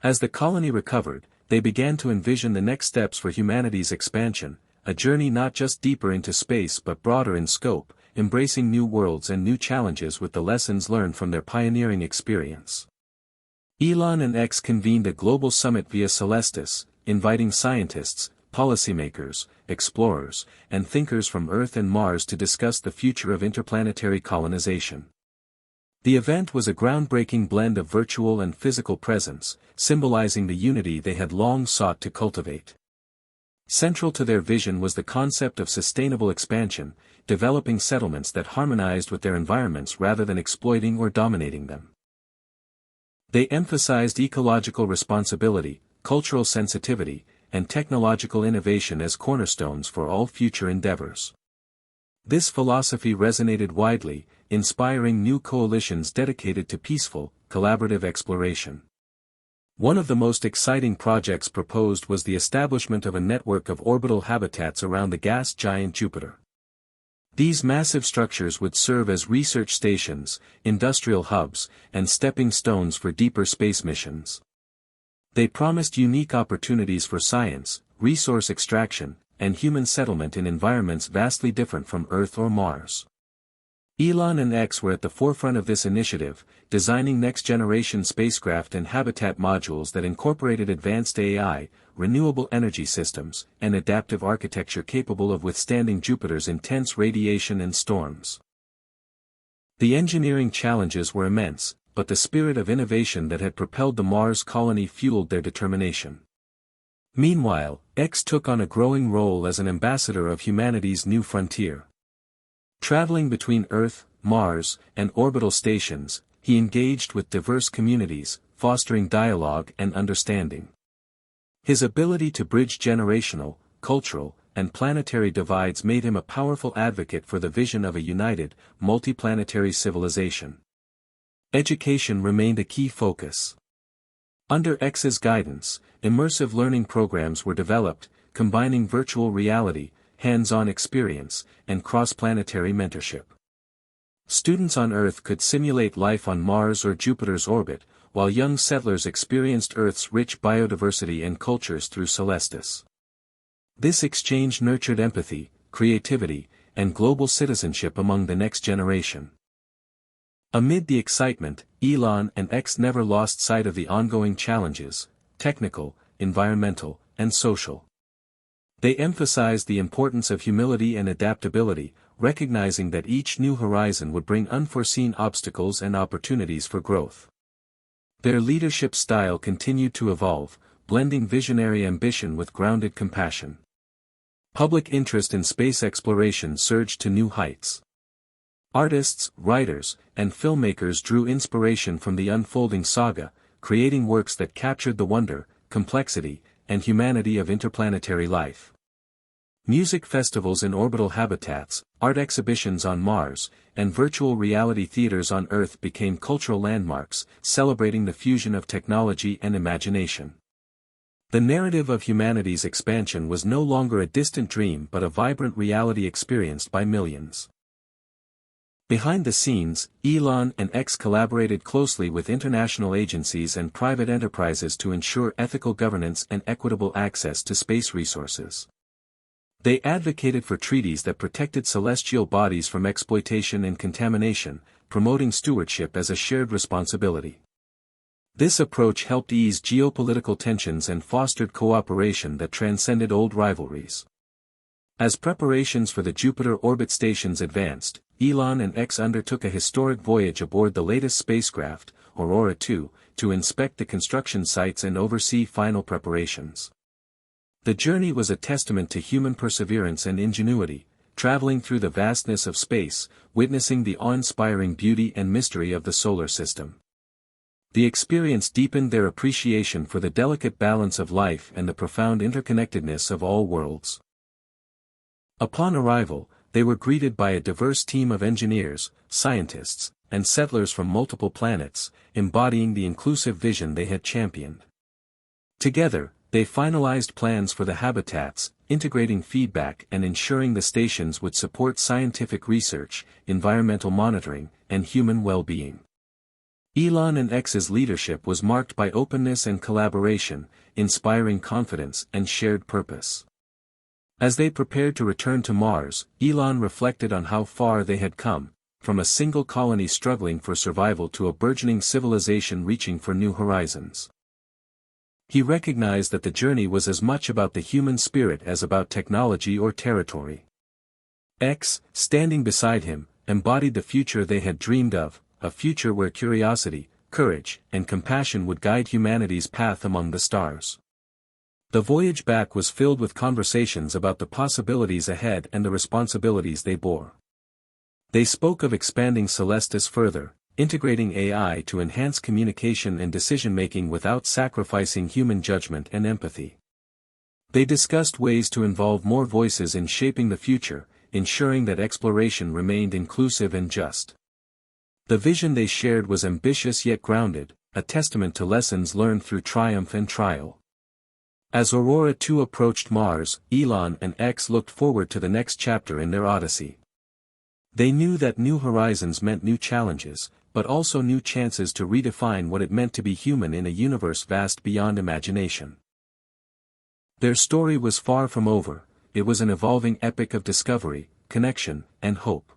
As the colony recovered, they began to envision the next steps for humanity's expansion, a journey not just deeper into space but broader in scope, embracing new worlds and new challenges with the lessons learned from their pioneering experience. Elon and X convened a global summit via Celestis, inviting scientists, policymakers, explorers, and thinkers from Earth and Mars to discuss the future of interplanetary colonization. The event was a groundbreaking blend of virtual and physical presence, symbolizing the unity they had long sought to cultivate. Central to their vision was the concept of sustainable expansion, developing settlements that harmonized with their environments rather than exploiting or dominating them. They emphasized ecological responsibility, cultural sensitivity, and technological innovation as cornerstones for all future endeavors. This philosophy resonated widely, inspiring new coalitions dedicated to peaceful, collaborative exploration. One of the most exciting projects proposed was the establishment of a network of orbital habitats around the gas giant Jupiter. These massive structures would serve as research stations, industrial hubs, and stepping stones for deeper space missions. They promised unique opportunities for science, resource extraction, and human settlement in environments vastly different from Earth or Mars. Elon and X were at the forefront of this initiative, designing next-generation spacecraft and habitat modules that incorporated advanced AI, renewable energy systems, and adaptive architecture capable of withstanding Jupiter's intense radiation and storms. The engineering challenges were immense, but the spirit of innovation that had propelled the Mars colony fueled their determination. Meanwhile, X took on a growing role as an ambassador of humanity's new frontier. Traveling between Earth, Mars, and orbital stations, he engaged with diverse communities, fostering dialogue and understanding. His ability to bridge generational, cultural, and planetary divides made him a powerful advocate for the vision of a united, multiplanetary civilization. Education remained a key focus. Under X's guidance, immersive learning programs were developed, combining virtual reality, hands-on experience, and cross-planetary mentorship. Students on Earth could simulate life on Mars or Jupiter's orbit, while young settlers experienced Earth's rich biodiversity and cultures through Celestis. This exchange nurtured empathy, creativity, and global citizenship among the next generation. Amid the excitement, Elon and X never lost sight of the ongoing challenges, technical, environmental, and social. They emphasized the importance of humility and adaptability, recognizing that each new horizon would bring unforeseen obstacles and opportunities for growth. Their leadership style continued to evolve, blending visionary ambition with grounded compassion. Public interest in space exploration surged to new heights. Artists, writers, and filmmakers drew inspiration from the unfolding saga, creating works that captured the wonder, complexity, and humanity of interplanetary life. Music festivals in orbital habitats, art exhibitions on Mars, and virtual reality theaters on Earth became cultural landmarks, celebrating the fusion of technology and imagination. The narrative of humanity's expansion was no longer a distant dream but a vibrant reality experienced by millions. Behind the scenes, Elon and X collaborated closely with international agencies and private enterprises to ensure ethical governance and equitable access to space resources. They advocated for treaties that protected celestial bodies from exploitation and contamination, promoting stewardship as a shared responsibility. This approach helped ease geopolitical tensions and fostered cooperation that transcended old rivalries. As preparations for the Jupiter orbit stations advanced, Elon and X undertook a historic voyage aboard the latest spacecraft, Aurora 2, to inspect the construction sites and oversee final preparations. The journey was a testament to human perseverance and ingenuity, traveling through the vastness of space, witnessing the awe-inspiring beauty and mystery of the solar system. The experience deepened their appreciation for the delicate balance of life and the profound interconnectedness of all worlds. Upon arrival, they were greeted by a diverse team of engineers, scientists, and settlers from multiple planets, embodying the inclusive vision they had championed. Together, they finalized plans for the habitats, integrating feedback and ensuring the stations would support scientific research, environmental monitoring, and human well-being. Elon and X's leadership was marked by openness and collaboration, inspiring confidence and shared purpose. As they prepared to return to Mars, Elon reflected on how far they had come, from a single colony struggling for survival to a burgeoning civilization reaching for new horizons. He recognized that the journey was as much about the human spirit as about technology or territory. X, standing beside him, embodied the future they had dreamed of, a future where curiosity, courage, and compassion would guide humanity's path among the stars. The voyage back was filled with conversations about the possibilities ahead and the responsibilities they bore. They spoke of expanding Celestis further, integrating AI to enhance communication and decision-making without sacrificing human judgment and empathy. They discussed ways to involve more voices in shaping the future, ensuring that exploration remained inclusive and just. The vision they shared was ambitious yet grounded, a testament to lessons learned through triumph and trial. As Aurora 2 approached Mars, Elon and X looked forward to the next chapter in their odyssey. They knew that new horizons meant new challenges, but also new chances to redefine what it meant to be human in a universe vast beyond imagination. Their story was far from over, it was an evolving epic of discovery, connection, and hope.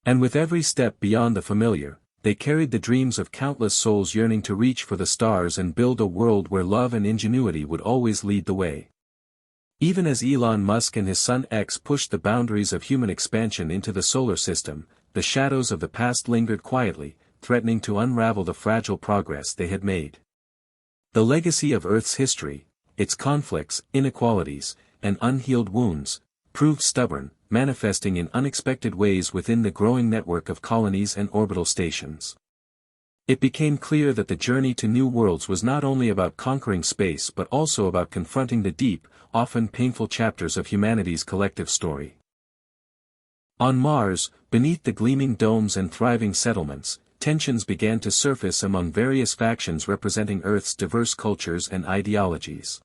And with every step beyond the familiar, they carried the dreams of countless souls yearning to reach for the stars and build a world where love and ingenuity would always lead the way. Even as Elon Musk and his son X pushed the boundaries of human expansion into the solar system, the shadows of the past lingered quietly, threatening to unravel the fragile progress they had made. The legacy of Earth's history, its conflicts, inequalities, and unhealed wounds, proved stubborn, manifesting in unexpected ways within the growing network of colonies and orbital stations. It became clear that the journey to new worlds was not only about conquering space but also about confronting the deep, often painful chapters of humanity's collective story. On Mars, beneath the gleaming domes and thriving settlements, tensions began to surface among various factions representing Earth's diverse cultures and ideologies.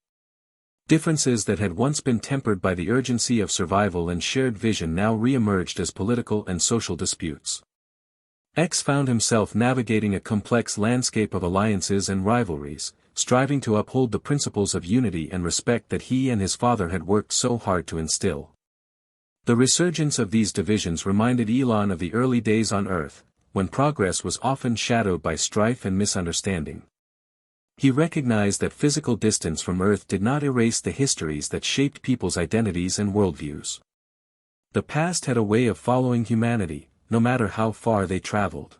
Differences that had once been tempered by the urgency of survival and shared vision now re-emerged as political and social disputes. X found himself navigating a complex landscape of alliances and rivalries, striving to uphold the principles of unity and respect that he and his father had worked so hard to instill. The resurgence of these divisions reminded Elon of the early days on Earth, when progress was often shadowed by strife and misunderstanding. He recognized that physical distance from Earth did not erase the histories that shaped people's identities and worldviews. The past had a way of following humanity, no matter how far they traveled.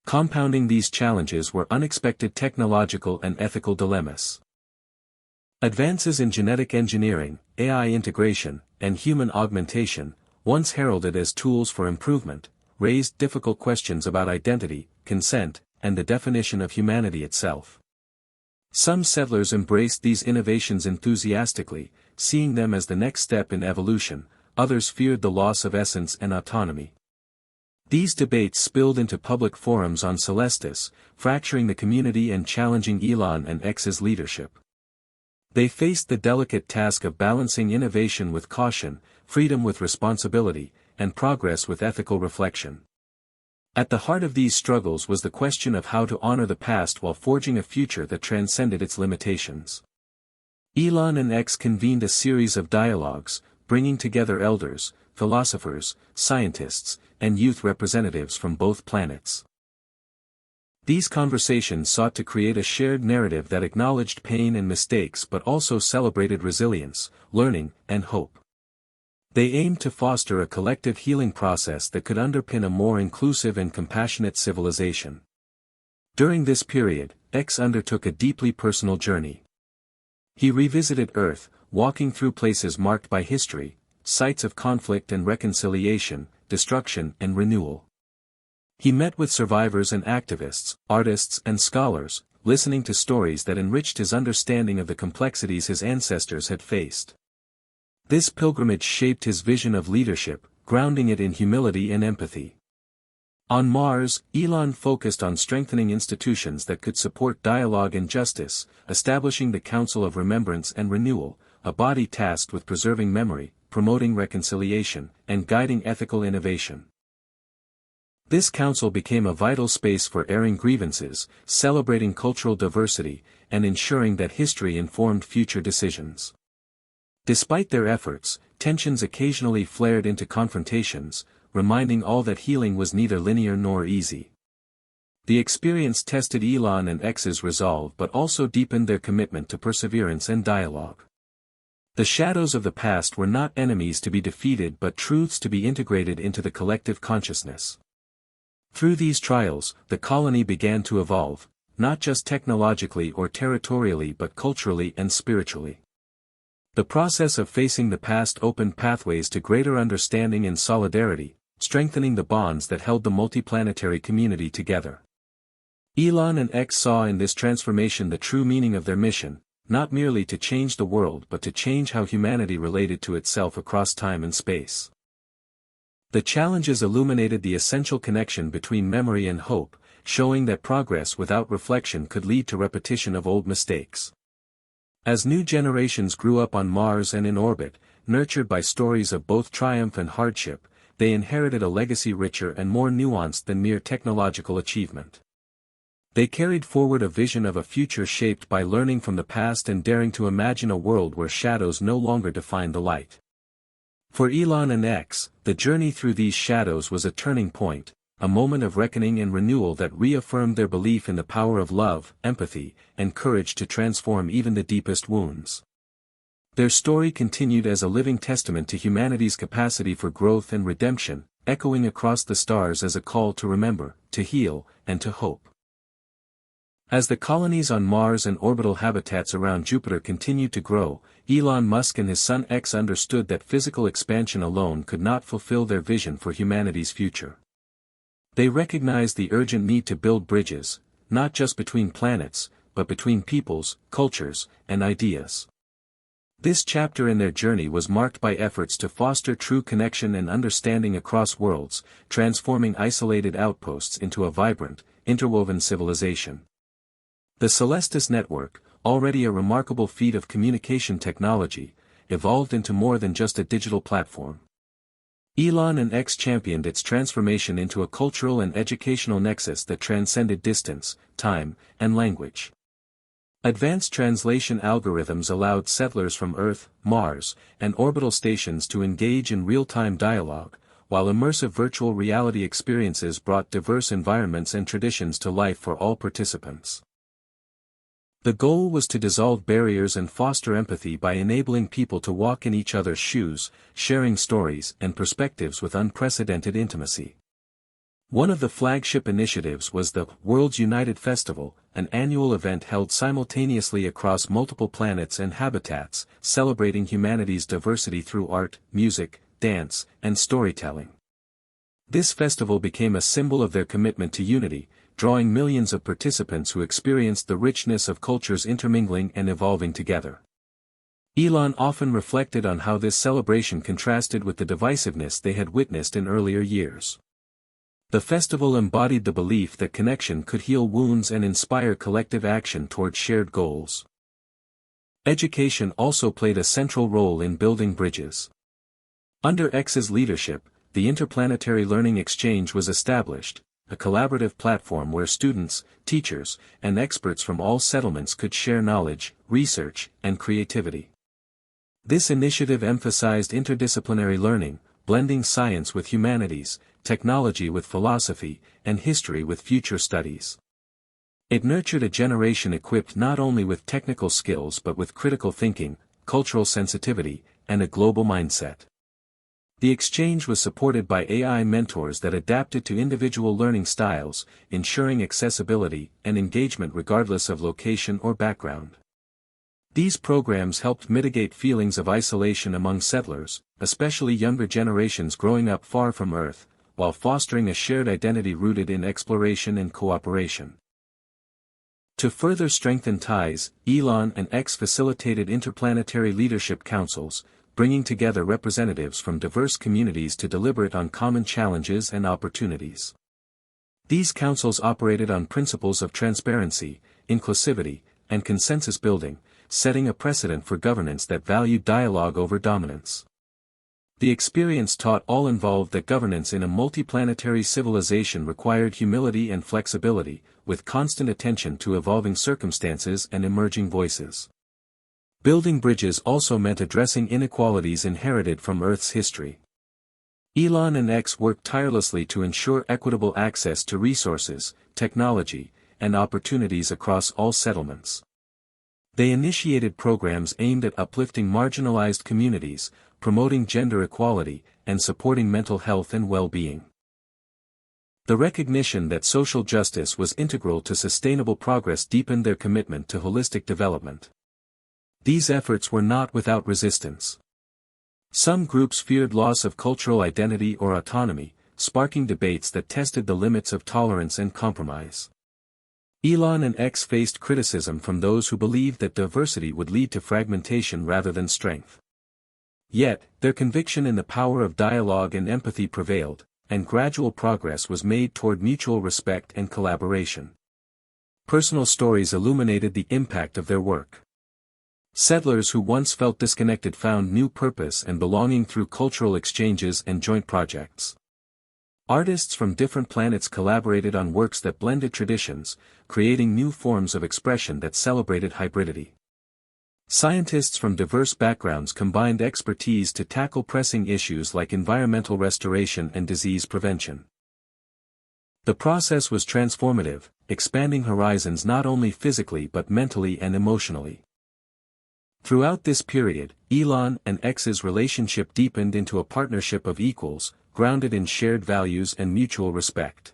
Compounding these challenges were unexpected technological and ethical dilemmas. Advances in genetic engineering, AI integration, and human augmentation, once heralded as tools for improvement, raised difficult questions about identity, consent, and the definition of humanity itself. Some settlers embraced these innovations enthusiastically, seeing them as the next step in evolution. Others feared the loss of essence and autonomy. These debates spilled into public forums on Celestis, fracturing the community and challenging Elon and X's leadership. They faced the delicate task of balancing innovation with caution, freedom with responsibility, and progress with ethical reflection. At the heart of these struggles was the question of how to honor the past while forging a future that transcended its limitations. Elon and X convened a series of dialogues, bringing together elders, philosophers, scientists, and youth representatives from both planets. These conversations sought to create a shared narrative that acknowledged pain and mistakes but also celebrated resilience, learning, and hope. They aimed to foster a collective healing process that could underpin a more inclusive and compassionate civilization. During this period, X undertook a deeply personal journey. He revisited Earth, walking through places marked by history, sites of conflict and reconciliation, destruction and renewal. He met with survivors and activists, artists and scholars, listening to stories that enriched his understanding of the complexities his ancestors had faced. This pilgrimage shaped his vision of leadership, grounding it in humility and empathy. On Mars, Elon focused on strengthening institutions that could support dialogue and justice, establishing the Council of Remembrance and Renewal, a body tasked with preserving memory, promoting reconciliation, and guiding ethical innovation. This council became a vital space for airing grievances, celebrating cultural diversity, and ensuring that history informed future decisions. Despite their efforts, tensions occasionally flared into confrontations, reminding all that healing was neither linear nor easy. The experience tested Elon and X's resolve but also deepened their commitment to perseverance and dialogue. The shadows of the past were not enemies to be defeated but truths to be integrated into the collective consciousness. Through these trials, the colony began to evolve, not just technologically or territorially but culturally and spiritually. The process of facing the past opened pathways to greater understanding and solidarity, strengthening the bonds that held the multiplanetary community together. Elon and X saw in this transformation the true meaning of their mission, not merely to change the world but to change how humanity related to itself across time and space. The challenges illuminated the essential connection between memory and hope, showing that progress without reflection could lead to repetition of old mistakes. As new generations grew up on Mars and in orbit, nurtured by stories of both triumph and hardship, they inherited a legacy richer and more nuanced than mere technological achievement. They carried forward a vision of a future shaped by learning from the past and daring to imagine a world where shadows no longer define the light. For Elon and X, the journey through these shadows was a turning point, a moment of reckoning and renewal that reaffirmed their belief in the power of love, empathy, and courage to transform even the deepest wounds. Their story continued as a living testament to humanity's capacity for growth and redemption, echoing across the stars as a call to remember, to heal, and to hope. As the colonies on Mars and orbital habitats around Jupiter continued to grow, Elon Musk and his son X understood that physical expansion alone could not fulfill their vision for humanity's future. They recognized the urgent need to build bridges, not just between planets, but between peoples, cultures, and ideas. This chapter in their journey was marked by efforts to foster true connection and understanding across worlds, transforming isolated outposts into a vibrant, interwoven civilization. The Celestis network, already a remarkable feat of communication technology, evolved into more than just a digital platform. Elon and X championed its transformation into a cultural and educational nexus that transcended distance, time, and language. Advanced translation algorithms allowed settlers from Earth, Mars, and orbital stations to engage in real-time dialogue, while immersive virtual reality experiences brought diverse environments and traditions to life for all participants. The goal was to dissolve barriers and foster empathy by enabling people to walk in each other's shoes, sharing stories and perspectives with unprecedented intimacy. One of the flagship initiatives was the World's United Festival, an annual event held simultaneously across multiple planets and habitats, celebrating humanity's diversity through art, music, dance, and storytelling. This festival became a symbol of their commitment to unity, drawing millions of participants who experienced the richness of cultures intermingling and evolving together. Elon often reflected on how this celebration contrasted with the divisiveness they had witnessed in earlier years. The festival embodied the belief that connection could heal wounds and inspire collective action toward shared goals. Education also played a central role in building bridges. Under X's leadership, the Interplanetary Learning Exchange was established, a collaborative platform where students, teachers, and experts from all settlements could share knowledge, research, and creativity. This initiative emphasized interdisciplinary learning, blending science with humanities, technology with philosophy, and history with future studies. It nurtured a generation equipped not only with technical skills but with critical thinking, cultural sensitivity, and a global mindset. The exchange was supported by AI mentors that adapted to individual learning styles, ensuring accessibility and engagement regardless of location or background. These programs helped mitigate feelings of isolation among settlers, especially younger generations growing up far from Earth, while fostering a shared identity rooted in exploration and cooperation. To further strengthen ties, Elon and X facilitated interplanetary leadership councils, bringing together representatives from diverse communities to deliberate on common challenges and opportunities. These councils operated on principles of transparency, inclusivity, and consensus building, setting a precedent for governance that valued dialogue over dominance. The experience taught all involved that governance in a multiplanetary civilization required humility and flexibility, with constant attention to evolving circumstances and emerging voices. Building bridges also meant addressing inequalities inherited from Earth's history. Elon and X worked tirelessly to ensure equitable access to resources, technology, and opportunities across all settlements. They initiated programs aimed at uplifting marginalized communities, promoting gender equality, and supporting mental health and well-being. The recognition that social justice was integral to sustainable progress deepened their commitment to holistic development. These efforts were not without resistance. Some groups feared loss of cultural identity or autonomy, sparking debates that tested the limits of tolerance and compromise. Elon and X faced criticism from those who believed that diversity would lead to fragmentation rather than strength. Yet, their conviction in the power of dialogue and empathy prevailed, and gradual progress was made toward mutual respect and collaboration. Personal stories illuminated the impact of their work. Settlers who once felt disconnected found new purpose and belonging through cultural exchanges and joint projects. Artists from different planets collaborated on works that blended traditions, creating new forms of expression that celebrated hybridity. Scientists from diverse backgrounds combined expertise to tackle pressing issues like environmental restoration and disease prevention. The process was transformative, expanding horizons not only physically but mentally and emotionally. Throughout this period, Elon and X's relationship deepened into a partnership of equals, grounded in shared values and mutual respect.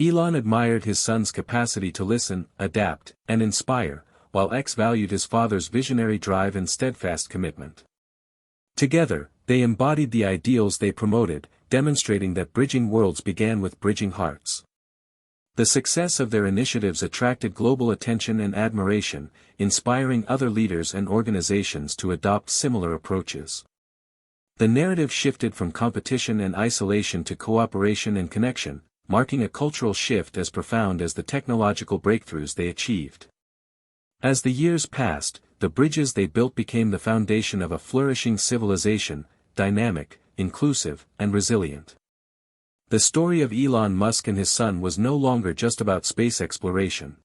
Elon admired his son's capacity to listen, adapt, and inspire, while X valued his father's visionary drive and steadfast commitment. Together, they embodied the ideals they promoted, demonstrating that bridging worlds began with bridging hearts. The success of their initiatives attracted global attention and admiration, inspiring other leaders and organizations to adopt similar approaches. The narrative shifted from competition and isolation to cooperation and connection, marking a cultural shift as profound as the technological breakthroughs they achieved. As the years passed, the bridges they built became the foundation of a flourishing civilization, dynamic, inclusive, and resilient. The story of Elon Musk and his son was no longer just about space exploration.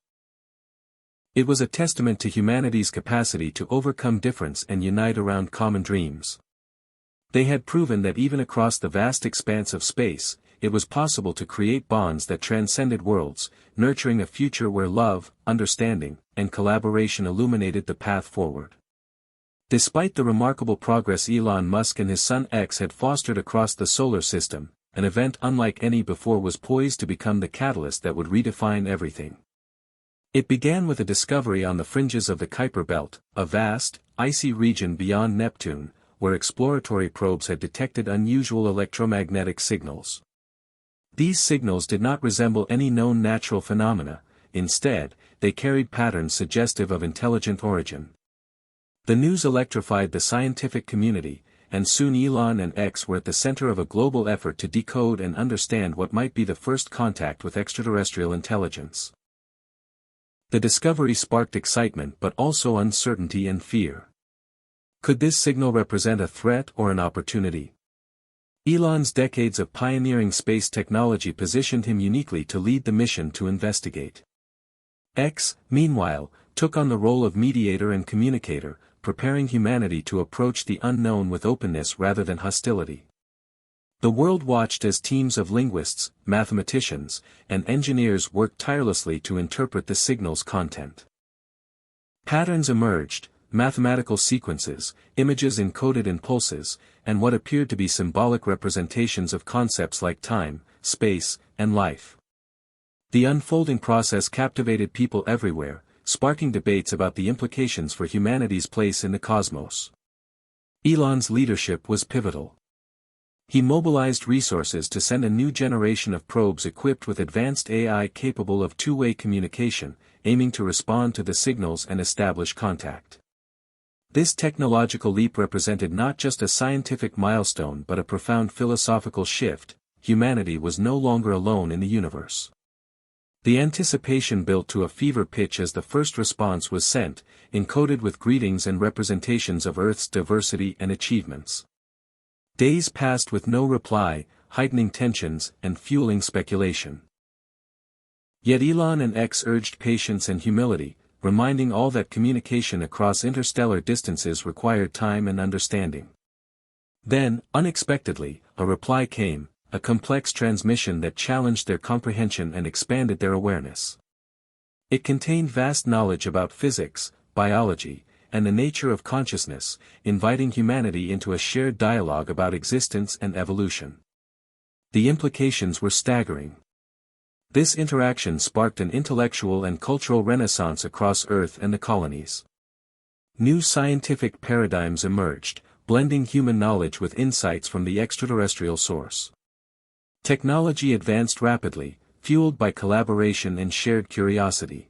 It was a testament to humanity's capacity to overcome difference and unite around common dreams. They had proven that even across the vast expanse of space, it was possible to create bonds that transcended worlds, nurturing a future where love, understanding, and collaboration illuminated the path forward. Despite the remarkable progress Elon Musk and his son X had fostered across the solar system, an event unlike any before was poised to become the catalyst that would redefine everything. It began with a discovery on the fringes of the Kuiper Belt, a vast, icy region beyond Neptune, where exploratory probes had detected unusual electromagnetic signals. These signals did not resemble any known natural phenomena, instead, they carried patterns suggestive of intelligent origin. The news electrified the scientific community, and soon Elon and X were at the center of a global effort to decode and understand what might be the first contact with extraterrestrial intelligence. The discovery sparked excitement but also uncertainty and fear. Could this signal represent a threat or an opportunity? Elon's decades of pioneering space technology positioned him uniquely to lead the mission to investigate. X, meanwhile, took on the role of mediator and communicator, preparing humanity to approach the unknown with openness rather than hostility. The world watched as teams of linguists, mathematicians, and engineers worked tirelessly to interpret the signal's content. Patterns emerged, mathematical sequences, images encoded in pulses, and what appeared to be symbolic representations of concepts like time, space, and life. The unfolding process captivated people everywhere, sparking debates about the implications for humanity's place in the cosmos. Elon's leadership was pivotal. He mobilized resources to send a new generation of probes equipped with advanced AI capable of two-way communication, aiming to respond to the signals and establish contact. This technological leap represented not just a scientific milestone but a profound philosophical shift. Humanity was no longer alone in the universe. The anticipation built to a fever pitch as the first response was sent, encoded with greetings and representations of Earth's diversity and achievements. Days passed with no reply, heightening tensions and fueling speculation. Yet Elon and X urged patience and humility, reminding all that communication across interstellar distances required time and understanding. Then, unexpectedly, a reply came, a complex transmission that challenged their comprehension and expanded their awareness. It contained vast knowledge about physics, biology, and the nature of consciousness, inviting humanity into a shared dialogue about existence and evolution. The implications were staggering. This interaction sparked an intellectual and cultural renaissance across Earth and the colonies. New scientific paradigms emerged, blending human knowledge with insights from the extraterrestrial source. Technology advanced rapidly, fueled by collaboration and shared curiosity.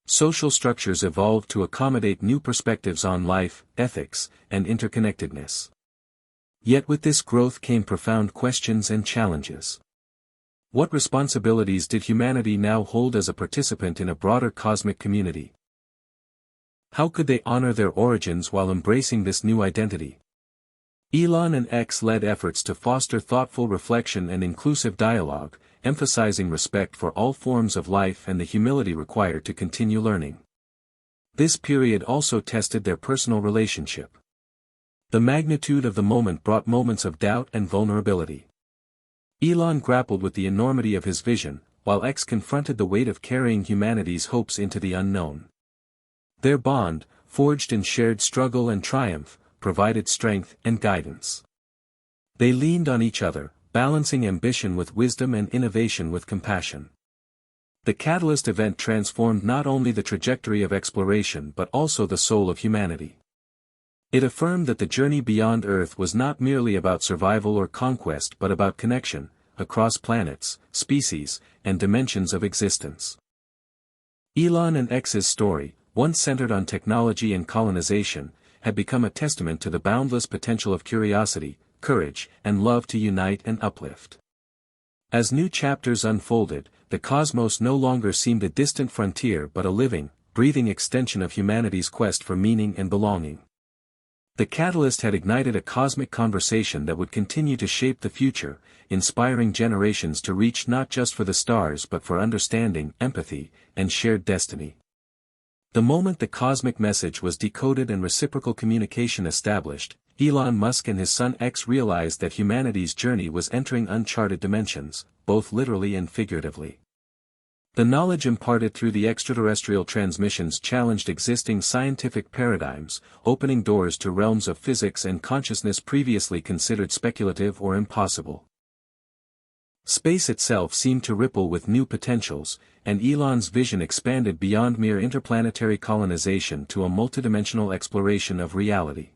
Social structures evolved to accommodate new perspectives on life, ethics, and interconnectedness. Yet with this growth came profound questions and challenges. What responsibilities did humanity now hold as a participant in a broader cosmic community? How could they honor their origins while embracing this new identity? Elon and X led efforts to foster thoughtful reflection and inclusive dialogue, emphasizing respect for all forms of life and the humility required to continue learning. This period also tested their personal relationship. The magnitude of the moment brought moments of doubt and vulnerability. Elon grappled with the enormity of his vision, while X confronted the weight of carrying humanity's hopes into the unknown. Their bond, forged in shared struggle and triumph, provided strength and guidance. They leaned on each other, balancing ambition with wisdom and innovation with compassion. The catalyst event transformed not only the trajectory of exploration but also the soul of humanity. It affirmed that the journey beyond Earth was not merely about survival or conquest but about connection, across planets, species, and dimensions of existence. Elon and X's story, once centered on technology and colonization, had become a testament to the boundless potential of curiosity, courage, and love to unite and uplift. As new chapters unfolded, the cosmos no longer seemed a distant frontier but a living, breathing extension of humanity's quest for meaning and belonging. The catalyst had ignited a cosmic conversation that would continue to shape the future, inspiring generations to reach not just for the stars but for understanding, empathy, and shared destiny. The moment the cosmic message was decoded and reciprocal communication established, Elon Musk and his son X realized that humanity's journey was entering uncharted dimensions, both literally and figuratively. The knowledge imparted through the extraterrestrial transmissions challenged existing scientific paradigms, opening doors to realms of physics and consciousness previously considered speculative or impossible. Space itself seemed to ripple with new potentials, and Elon's vision expanded beyond mere interplanetary colonization to a multidimensional exploration of reality.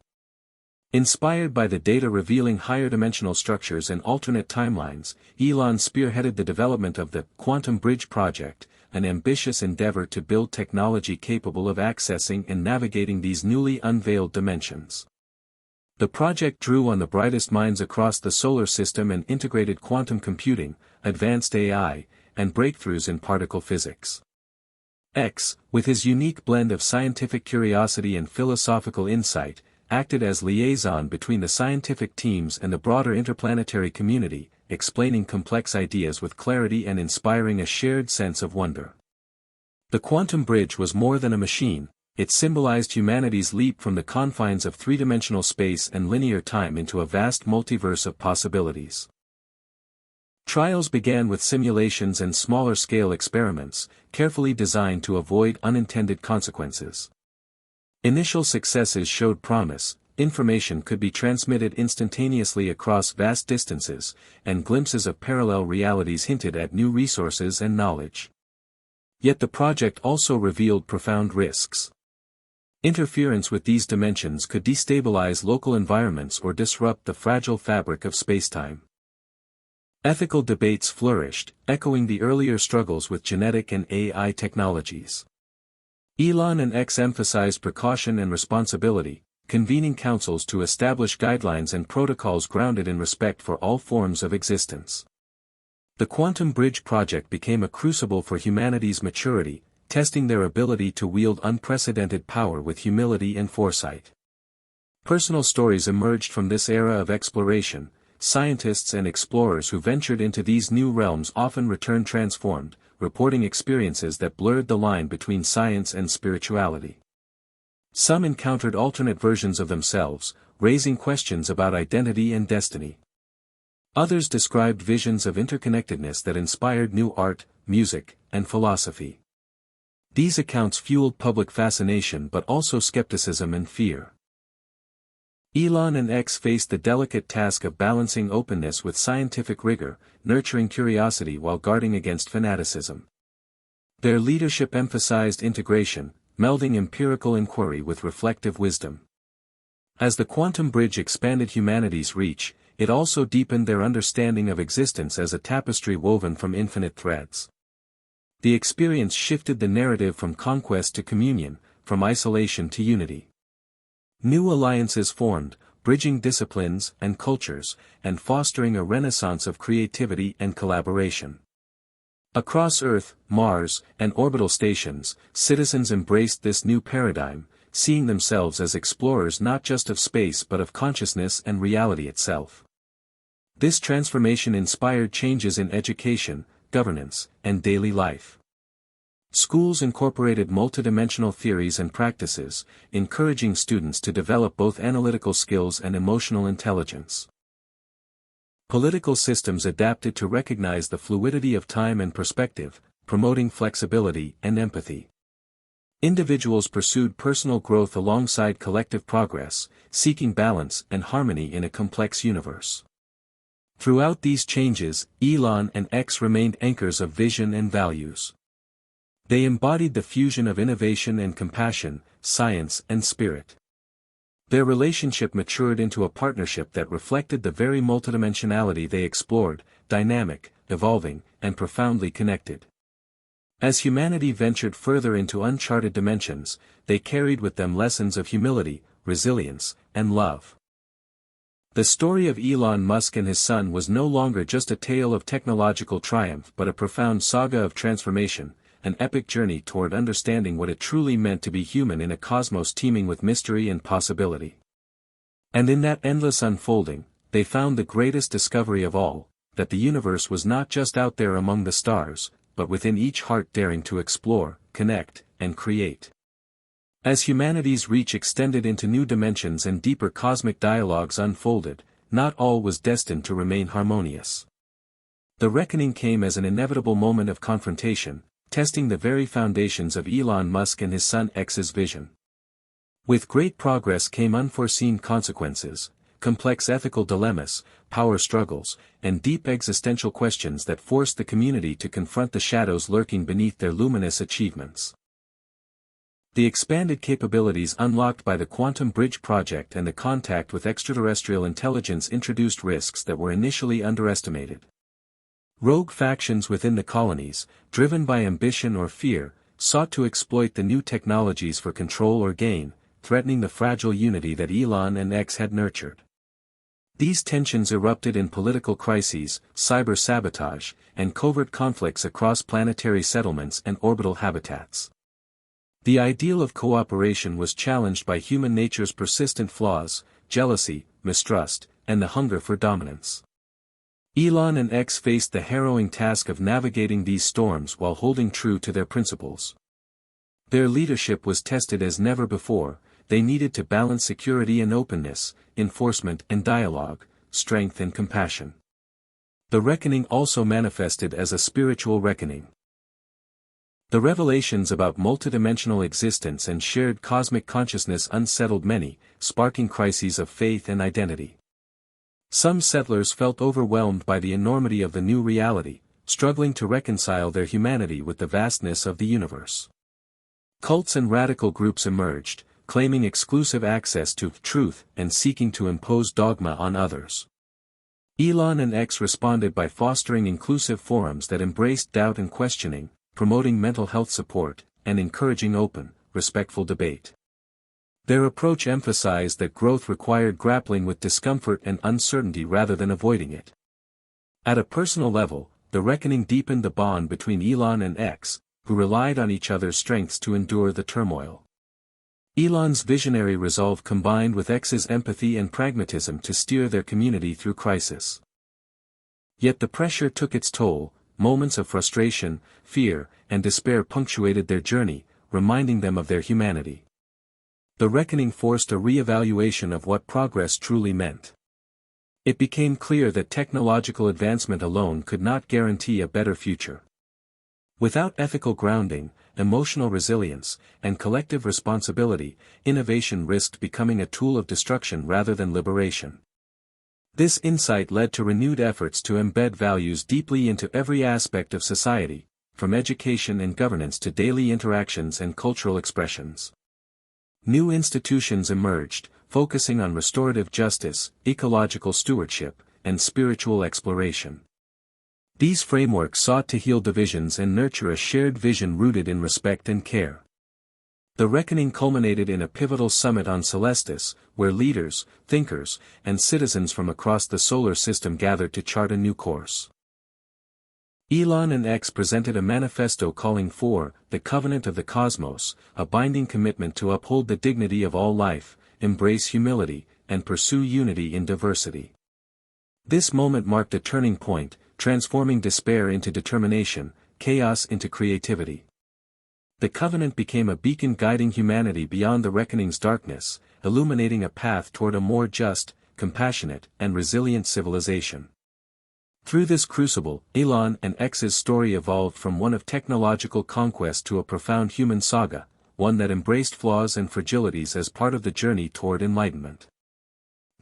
Inspired by the data revealing higher dimensional structures and alternate timelines, Elon spearheaded the development of the Quantum Bridge project, an ambitious endeavor to build technology capable of accessing and navigating these newly unveiled dimensions. The project drew on the brightest minds across the solar system and integrated quantum computing, advanced AI, and breakthroughs in particle physics. X, with his unique blend of scientific curiosity and philosophical insight, acted as liaison between the scientific teams and the broader interplanetary community, explaining complex ideas with clarity and inspiring a shared sense of wonder. The quantum bridge was more than a machine, it symbolized humanity's leap from the confines of three-dimensional space and linear time into a vast multiverse of possibilities. Trials began with simulations and smaller-scale experiments, carefully designed to avoid unintended consequences. Initial successes showed promise, information could be transmitted instantaneously across vast distances, and glimpses of parallel realities hinted at new resources and knowledge. Yet the project also revealed profound risks. Interference with these dimensions could destabilize local environments or disrupt the fragile fabric of spacetime. Ethical debates flourished, echoing the earlier struggles with genetic and AI technologies. Elon and X emphasized precaution and responsibility, convening councils to establish guidelines and protocols grounded in respect for all forms of existence. The Quantum Bridge project became a crucible for humanity's maturity, testing their ability to wield unprecedented power with humility and foresight. Personal stories emerged from this era of exploration. Scientists and explorers who ventured into these new realms often returned transformed, reporting experiences that blurred the line between science and spirituality. Some encountered alternate versions of themselves, raising questions about identity and destiny. Others described visions of interconnectedness that inspired new art, music, and philosophy. These accounts fueled public fascination but also skepticism and fear. Elon and X faced the delicate task of balancing openness with scientific rigor, nurturing curiosity while guarding against fanaticism. Their leadership emphasized integration, melding empirical inquiry with reflective wisdom. As the quantum bridge expanded humanity's reach, it also deepened their understanding of existence as a tapestry woven from infinite threads. The experience shifted the narrative from conquest to communion, from isolation to unity. New alliances formed, bridging disciplines and cultures, and fostering a renaissance of creativity and collaboration. Across Earth, Mars, and orbital stations, citizens embraced this new paradigm, seeing themselves as explorers not just of space but of consciousness and reality itself. This transformation inspired changes in education, governance, and daily life. Schools incorporated multidimensional theories and practices, encouraging students to develop both analytical skills and emotional intelligence. Political systems adapted to recognize the fluidity of time and perspective, promoting flexibility and empathy. Individuals pursued personal growth alongside collective progress, seeking balance and harmony in a complex universe. Throughout these changes, Elon and X remained anchors of vision and values. They embodied the fusion of innovation and compassion, science and spirit. Their relationship matured into a partnership that reflected the very multidimensionality they explored, dynamic, evolving, and profoundly connected. As humanity ventured further into uncharted dimensions, they carried with them lessons of humility, resilience, and love. The story of Elon Musk and his son was no longer just a tale of technological triumph but a profound saga of transformation, an epic journey toward understanding what it truly meant to be human in a cosmos teeming with mystery and possibility. And in that endless unfolding, they found the greatest discovery of all, that the universe was not just out there among the stars, but within each heart daring to explore, connect, and create. As humanity's reach extended into new dimensions and deeper cosmic dialogues unfolded, not all was destined to remain harmonious. The reckoning came as an inevitable moment of confrontation, testing the very foundations of Elon Musk and his son X's vision. With great progress came unforeseen consequences, complex ethical dilemmas, power struggles, and deep existential questions that forced the community to confront the shadows lurking beneath their luminous achievements. The expanded capabilities unlocked by the Quantum Bridge project and the contact with extraterrestrial intelligence introduced risks that were initially underestimated. Rogue factions within the colonies, driven by ambition or fear, sought to exploit the new technologies for control or gain, threatening the fragile unity that Elon and X had nurtured. These tensions erupted in political crises, cyber sabotage, and covert conflicts across planetary settlements and orbital habitats. The ideal of cooperation was challenged by human nature's persistent flaws, jealousy, mistrust, and the hunger for dominance. Elon and X faced the harrowing task of navigating these storms while holding true to their principles. Their leadership was tested as never before. They needed to balance security and openness, enforcement and dialogue, strength and compassion. The reckoning also manifested as a spiritual reckoning. The revelations about multidimensional existence and shared cosmic consciousness unsettled many, sparking crises of faith and identity. Some settlers felt overwhelmed by the enormity of the new reality, struggling to reconcile their humanity with the vastness of the universe. Cults and radical groups emerged, claiming exclusive access to truth and seeking to impose dogma on others. Elon and X responded by fostering inclusive forums that embraced doubt and questioning, promoting mental health support, and encouraging open, respectful debate. Their approach emphasized that growth required grappling with discomfort and uncertainty rather than avoiding it. At a personal level, the reckoning deepened the bond between Elon and X, who relied on each other's strengths to endure the turmoil. Elon's visionary resolve combined with X's empathy and pragmatism to steer their community through crisis. Yet the pressure took its toll. Moments of frustration, fear, and despair punctuated their journey, reminding them of their humanity. The reckoning forced a re-evaluation of what progress truly meant. It became clear that technological advancement alone could not guarantee a better future. Without ethical grounding, emotional resilience, and collective responsibility, innovation risked becoming a tool of destruction rather than liberation. This insight led to renewed efforts to embed values deeply into every aspect of society, from education and governance to daily interactions and cultural expressions. New institutions emerged, focusing on restorative justice, ecological stewardship, and spiritual exploration. These frameworks sought to heal divisions and nurture a shared vision rooted in respect and care. The reckoning culminated in a pivotal summit on Celestis, where leaders, thinkers, and citizens from across the solar system gathered to chart a new course. Elon and X presented a manifesto calling for the Covenant of the Cosmos, a binding commitment to uphold the dignity of all life, embrace humility, and pursue unity in diversity. This moment marked a turning point, transforming despair into determination, chaos into creativity. The covenant became a beacon guiding humanity beyond the reckoning's darkness, illuminating a path toward a more just, compassionate, and resilient civilization. Through this crucible, Elon and X's story evolved from one of technological conquest to a profound human saga, one that embraced flaws and fragilities as part of the journey toward enlightenment.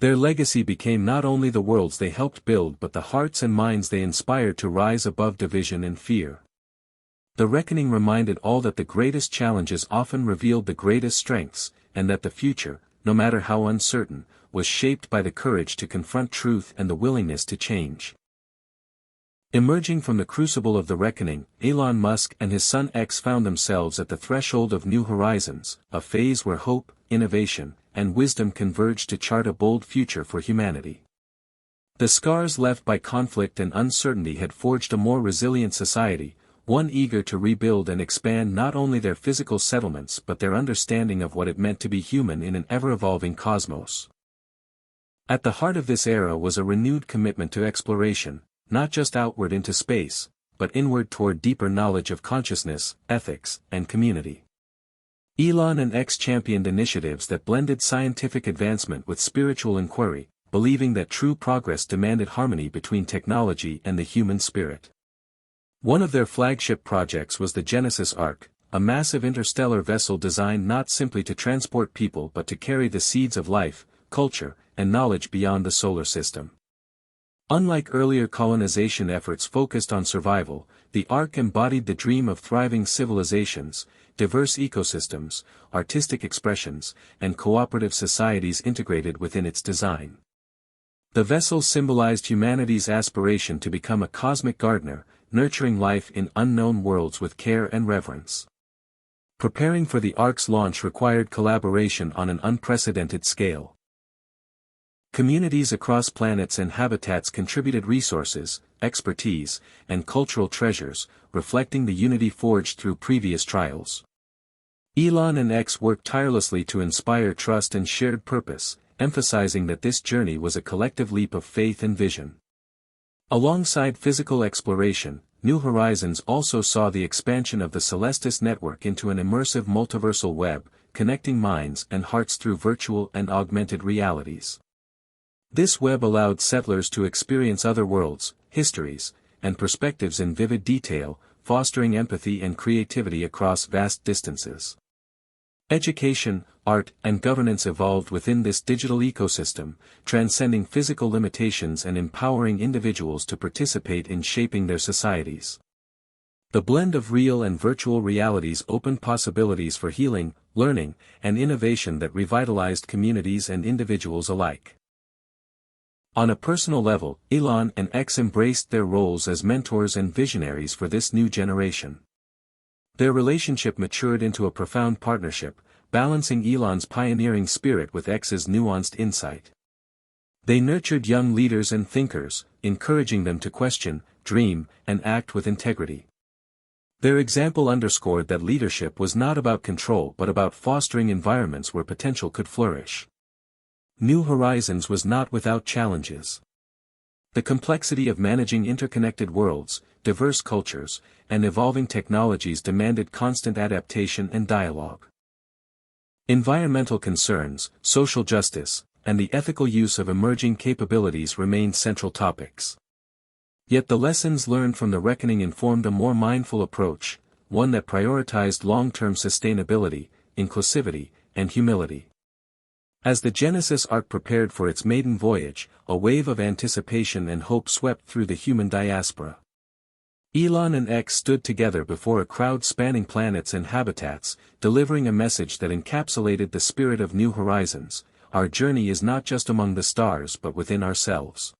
Their legacy became not only the worlds they helped build but the hearts and minds they inspired to rise above division and fear. The reckoning reminded all that the greatest challenges often revealed the greatest strengths, and that the future, no matter how uncertain, was shaped by the courage to confront truth and the willingness to change. Emerging from the crucible of the reckoning, Elon Musk and his son X found themselves at the threshold of new horizons, a phase where hope, innovation, and wisdom converged to chart a bold future for humanity. The scars left by conflict and uncertainty had forged a more resilient society, one eager to rebuild and expand not only their physical settlements but their understanding of what it meant to be human in an ever-evolving cosmos. At the heart of this era was a renewed commitment to exploration, not just outward into space, but inward toward deeper knowledge of consciousness, ethics, and community. Elon and X championed initiatives that blended scientific advancement with spiritual inquiry, believing that true progress demanded harmony between technology and the human spirit. One of their flagship projects was the Genesis Ark, a massive interstellar vessel designed not simply to transport people but to carry the seeds of life, culture, and knowledge beyond the solar system. Unlike earlier colonization efforts focused on survival, the Ark embodied the dream of thriving civilizations, diverse ecosystems, artistic expressions, and cooperative societies integrated within its design. The vessel symbolized humanity's aspiration to become a cosmic gardener, nurturing life in unknown worlds with care and reverence. Preparing for the Ark's launch required collaboration on an unprecedented scale. Communities across planets and habitats contributed resources, expertise, and cultural treasures, reflecting the unity forged through previous trials. Elon and X worked tirelessly to inspire trust and shared purpose, emphasizing that this journey was a collective leap of faith and vision. Alongside physical exploration, New Horizons also saw the expansion of the Celestis network into an immersive multiversal web, connecting minds and hearts through virtual and augmented realities. This web allowed settlers to experience other worlds, histories, and perspectives in vivid detail, fostering empathy and creativity across vast distances. Education, art, and governance evolved within this digital ecosystem, transcending physical limitations and empowering individuals to participate in shaping their societies. The blend of real and virtual realities opened possibilities for healing, learning, and innovation that revitalized communities and individuals alike. On a personal level, Elon and X embraced their roles as mentors and visionaries for this new generation. Their relationship matured into a profound partnership, balancing Elon's pioneering spirit with X's nuanced insight. They nurtured young leaders and thinkers, encouraging them to question, dream, and act with integrity. Their example underscored that leadership was not about control but about fostering environments where potential could flourish. New Horizons was not without challenges. The complexity of managing interconnected worlds, diverse cultures, and evolving technologies demanded constant adaptation and dialogue. Environmental concerns, social justice, and the ethical use of emerging capabilities remained central topics. Yet the lessons learned from the reckoning informed a more mindful approach, one that prioritized long-term sustainability, inclusivity, and humility. As the Genesis Ark prepared for its maiden voyage, a wave of anticipation and hope swept through the human diaspora. Elon and X stood together before a crowd spanning planets and habitats, delivering a message that encapsulated the spirit of New Horizons. Our journey is not just among the stars but within ourselves.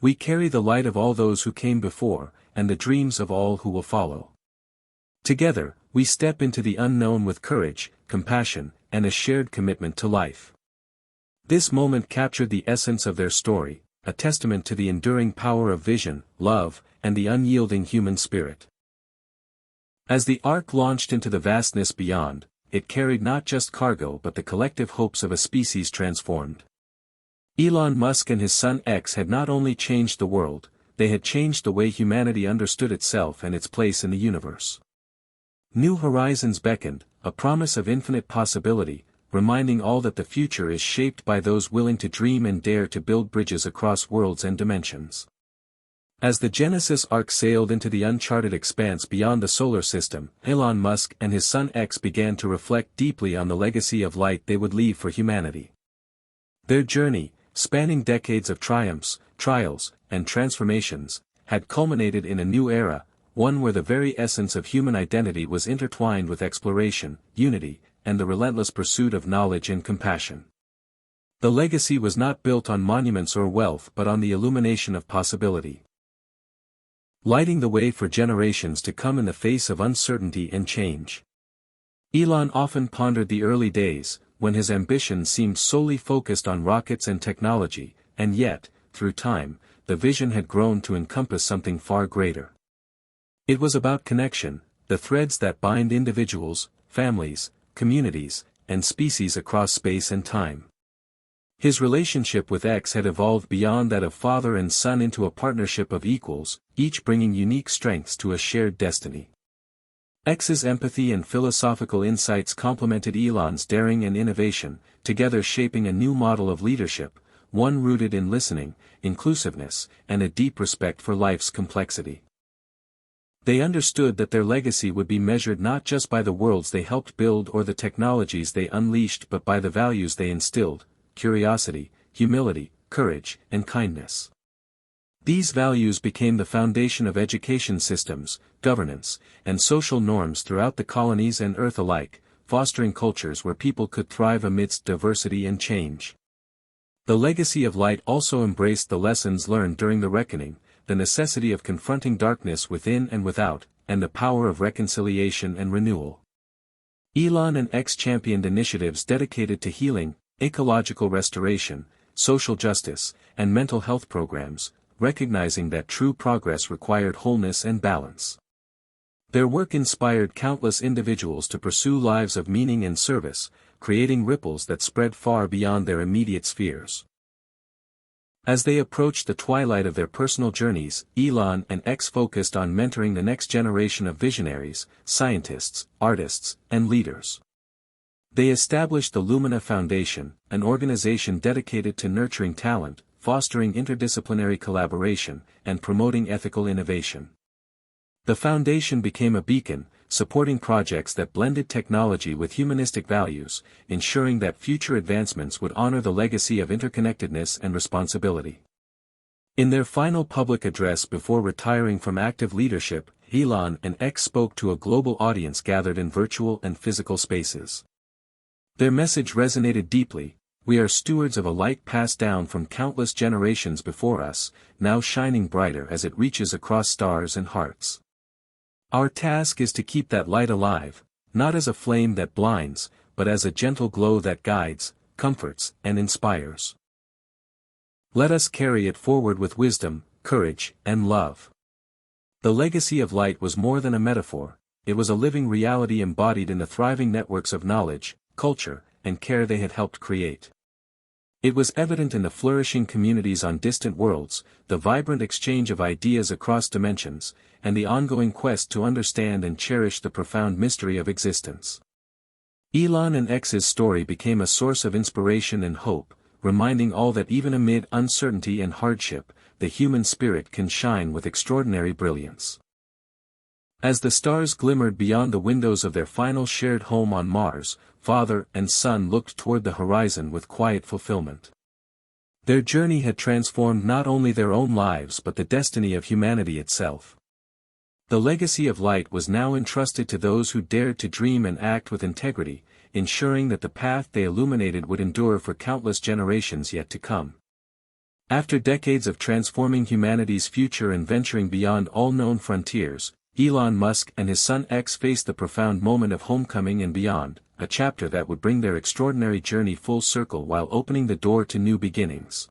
We carry the light of all those who came before, and the dreams of all who will follow. Together, we step into the unknown with courage, compassion, and a shared commitment to life. This moment captured the essence of their story, a testament to the enduring power of vision, love, and the unyielding human spirit. As the Ark launched into the vastness beyond, it carried not just cargo but the collective hopes of a species transformed. Elon Musk and his son X had not only changed the world, they had changed the way humanity understood itself and its place in the universe. New Horizons beckoned, a promise of infinite possibility, reminding all that the future is shaped by those willing to dream and dare to build bridges across worlds and dimensions. As the Genesis Ark sailed into the uncharted expanse beyond the solar system, Elon Musk and his son X began to reflect deeply on the legacy of light they would leave for humanity. Their journey, spanning decades of triumphs, trials, and transformations, had culminated in a new era, one where the very essence of human identity was intertwined with exploration, unity, and the relentless pursuit of knowledge and compassion. The legacy was not built on monuments or wealth but on the illumination of possibility. Lighting the way for generations to come in the face of uncertainty and change. Elon often pondered the early days, when his ambition seemed solely focused on rockets and technology, and yet, through time, the vision had grown to encompass something far greater. It was about connection, the threads that bind individuals, families, communities, and species across space and time. His relationship with X had evolved beyond that of father and son into a partnership of equals, each bringing unique strengths to a shared destiny. X's empathy and philosophical insights complemented Elon's daring and innovation, together shaping a new model of leadership, one rooted in listening, inclusiveness, and a deep respect for life's complexity. They understood that their legacy would be measured not just by the worlds they helped build or the technologies they unleashed but by the values they instilled: curiosity, humility, courage, and kindness. These values became the foundation of education systems, governance, and social norms throughout the colonies and Earth alike, fostering cultures where people could thrive amidst diversity and change. The legacy of light also embraced the lessons learned during the reckoning, the necessity of confronting darkness within and without, and the power of reconciliation and renewal. Elon and X championed initiatives dedicated to healing, ecological restoration, social justice, and mental health programs, recognizing that true progress required wholeness and balance. Their work inspired countless individuals to pursue lives of meaning and service, creating ripples that spread far beyond their immediate spheres. As they approached the twilight of their personal journeys, Elon and X focused on mentoring the next generation of visionaries, scientists, artists, and leaders. They established the Lumina Foundation, an organization dedicated to nurturing talent, fostering interdisciplinary collaboration, and promoting ethical innovation. The foundation became a beacon, supporting projects that blended technology with humanistic values, ensuring that future advancements would honor the legacy of interconnectedness and responsibility. In their final public address before retiring from active leadership, Elon and X spoke to a global audience gathered in virtual and physical spaces. Their message resonated deeply: "We are stewards of a light passed down from countless generations before us, now shining brighter as it reaches across stars and hearts. Our task is to keep that light alive, not as a flame that blinds, but as a gentle glow that guides, comforts, and inspires. Let us carry it forward with wisdom, courage, and love." The legacy of light was more than a metaphor; it was a living reality embodied in the thriving networks of knowledge, culture, and care they had helped create. It was evident in the flourishing communities on distant worlds, the vibrant exchange of ideas across dimensions, and the ongoing quest to understand and cherish the profound mystery of existence. Elon and X's story became a source of inspiration and hope, reminding all that even amid uncertainty and hardship, the human spirit can shine with extraordinary brilliance. As the stars glimmered beyond the windows of their final shared home on Mars, father and son looked toward the horizon with quiet fulfillment. Their journey had transformed not only their own lives but the destiny of humanity itself. The legacy of light was now entrusted to those who dared to dream and act with integrity, ensuring that the path they illuminated would endure for countless generations yet to come. After decades of transforming humanity's future and venturing beyond all known frontiers, Elon Musk and his son X faced the profound moment of homecoming and beyond, a chapter that would bring their extraordinary journey full circle while opening the door to new beginnings.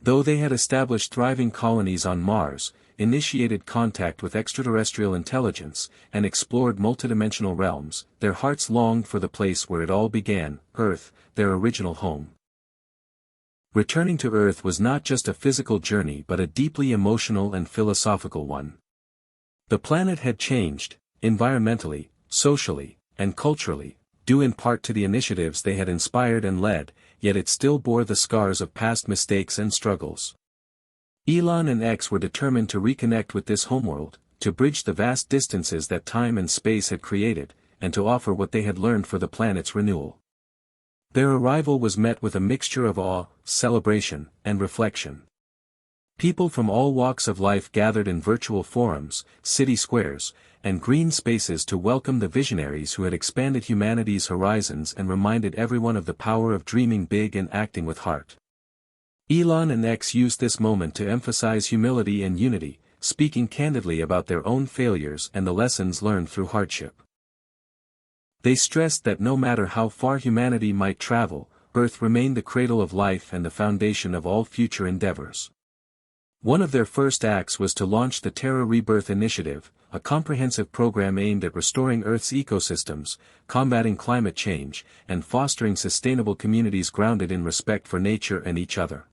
Though they had established thriving colonies on Mars, initiated contact with extraterrestrial intelligence, and explored multidimensional realms, their hearts longed for the place where it all began, Earth, their original home. Returning to Earth was not just a physical journey but a deeply emotional and philosophical one. The planet had changed, environmentally, socially, and culturally, due in part to the initiatives they had inspired and led, yet it still bore the scars of past mistakes and struggles. Elon and X were determined to reconnect with this homeworld, to bridge the vast distances that time and space had created, and to offer what they had learned for the planet's renewal. Their arrival was met with a mixture of awe, celebration, and reflection. People from all walks of life gathered in virtual forums, city squares, and green spaces to welcome the visionaries who had expanded humanity's horizons and reminded everyone of the power of dreaming big and acting with heart. Elon and X used this moment to emphasize humility and unity, speaking candidly about their own failures and the lessons learned through hardship. They stressed that no matter how far humanity might travel, Earth remained the cradle of life and the foundation of all future endeavors. One of their first acts was to launch the Terra Rebirth Initiative, a comprehensive program aimed at restoring Earth's ecosystems, combating climate change, and fostering sustainable communities grounded in respect for nature and each other.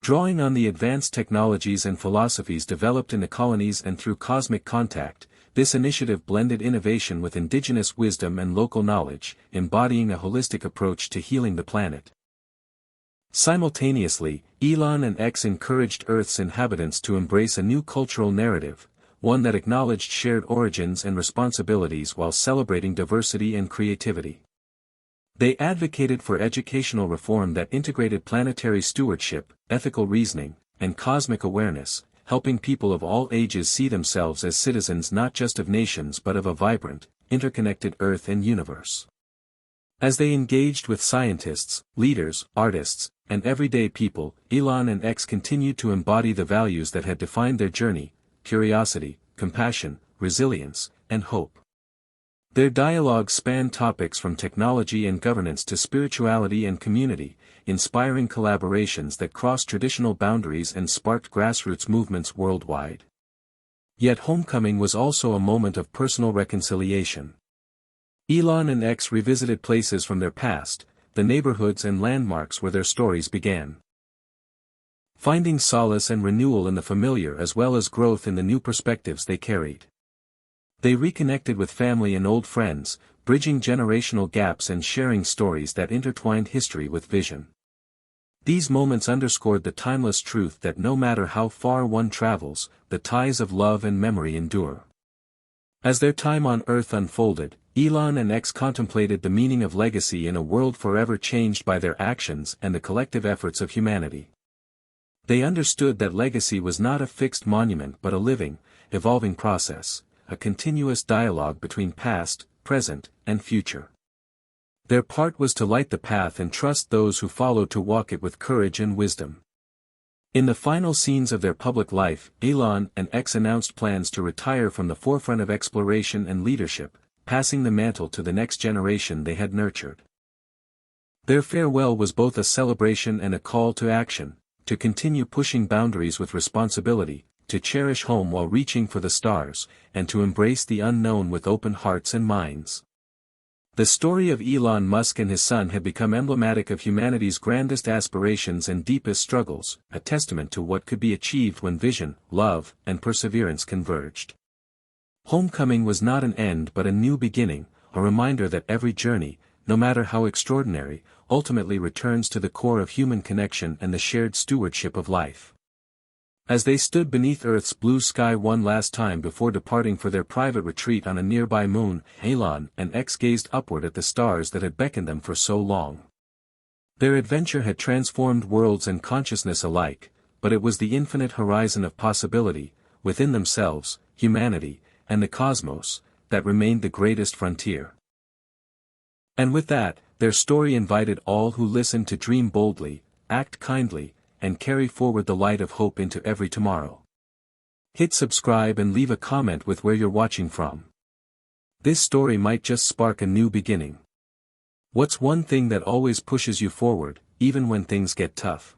Drawing on the advanced technologies and philosophies developed in the colonies and through cosmic contact, this initiative blended innovation with indigenous wisdom and local knowledge, embodying a holistic approach to healing the planet. Simultaneously, Elon and X encouraged Earth's inhabitants to embrace a new cultural narrative, one that acknowledged shared origins and responsibilities while celebrating diversity and creativity. They advocated for educational reform that integrated planetary stewardship, ethical reasoning, and cosmic awareness, helping people of all ages see themselves as citizens not just of nations but of a vibrant, interconnected Earth and universe. As they engaged with scientists, leaders, artists, and everyday people, Elon and X continued to embody the values that had defined their journey: curiosity, compassion, resilience, and hope. Their dialogue spanned topics from technology and governance to spirituality and community, inspiring collaborations that crossed traditional boundaries and sparked grassroots movements worldwide. Yet Homecoming was also a moment of personal reconciliation. Elon and X revisited places from their past, the neighborhoods and landmarks where their stories began. Finding solace and renewal in the familiar as well as growth in the new perspectives they carried. They reconnected with family and old friends, bridging generational gaps and sharing stories that intertwined history with vision. These moments underscored the timeless truth that no matter how far one travels, the ties of love and memory endure. As their time on Earth unfolded, Elon and X contemplated the meaning of legacy in a world forever changed by their actions and the collective efforts of humanity. They understood that legacy was not a fixed monument but a living, evolving process, a continuous dialogue between past, present, and future. Their part was to light the path and trust those who follow to walk it with courage and wisdom. In the final scenes of their public life, Elon and X announced plans to retire from the forefront of exploration and leadership, passing the mantle to the next generation they had nurtured. Their farewell was both a celebration and a call to action, to continue pushing boundaries with responsibility, to cherish home while reaching for the stars, and to embrace the unknown with open hearts and minds. The story of Elon Musk and his son had become emblematic of humanity's grandest aspirations and deepest struggles, a testament to what could be achieved when vision, love, and perseverance converged. Homecoming was not an end but a new beginning, a reminder that every journey, no matter how extraordinary, ultimately returns to the core of human connection and the shared stewardship of life. As they stood beneath Earth's blue sky one last time before departing for their private retreat on a nearby moon, Elon and X gazed upward at the stars that had beckoned them for so long. Their adventure had transformed worlds and consciousness alike, but it was the infinite horizon of possibility, within themselves, humanity, and the cosmos, that remained the greatest frontier. And with that, their story invited all who listened to dream boldly, act kindly, and carry forward the light of hope into every tomorrow. Hit subscribe and leave a comment with where you're watching from. This story might just spark a new beginning. What's one thing that always pushes you forward, even when things get tough?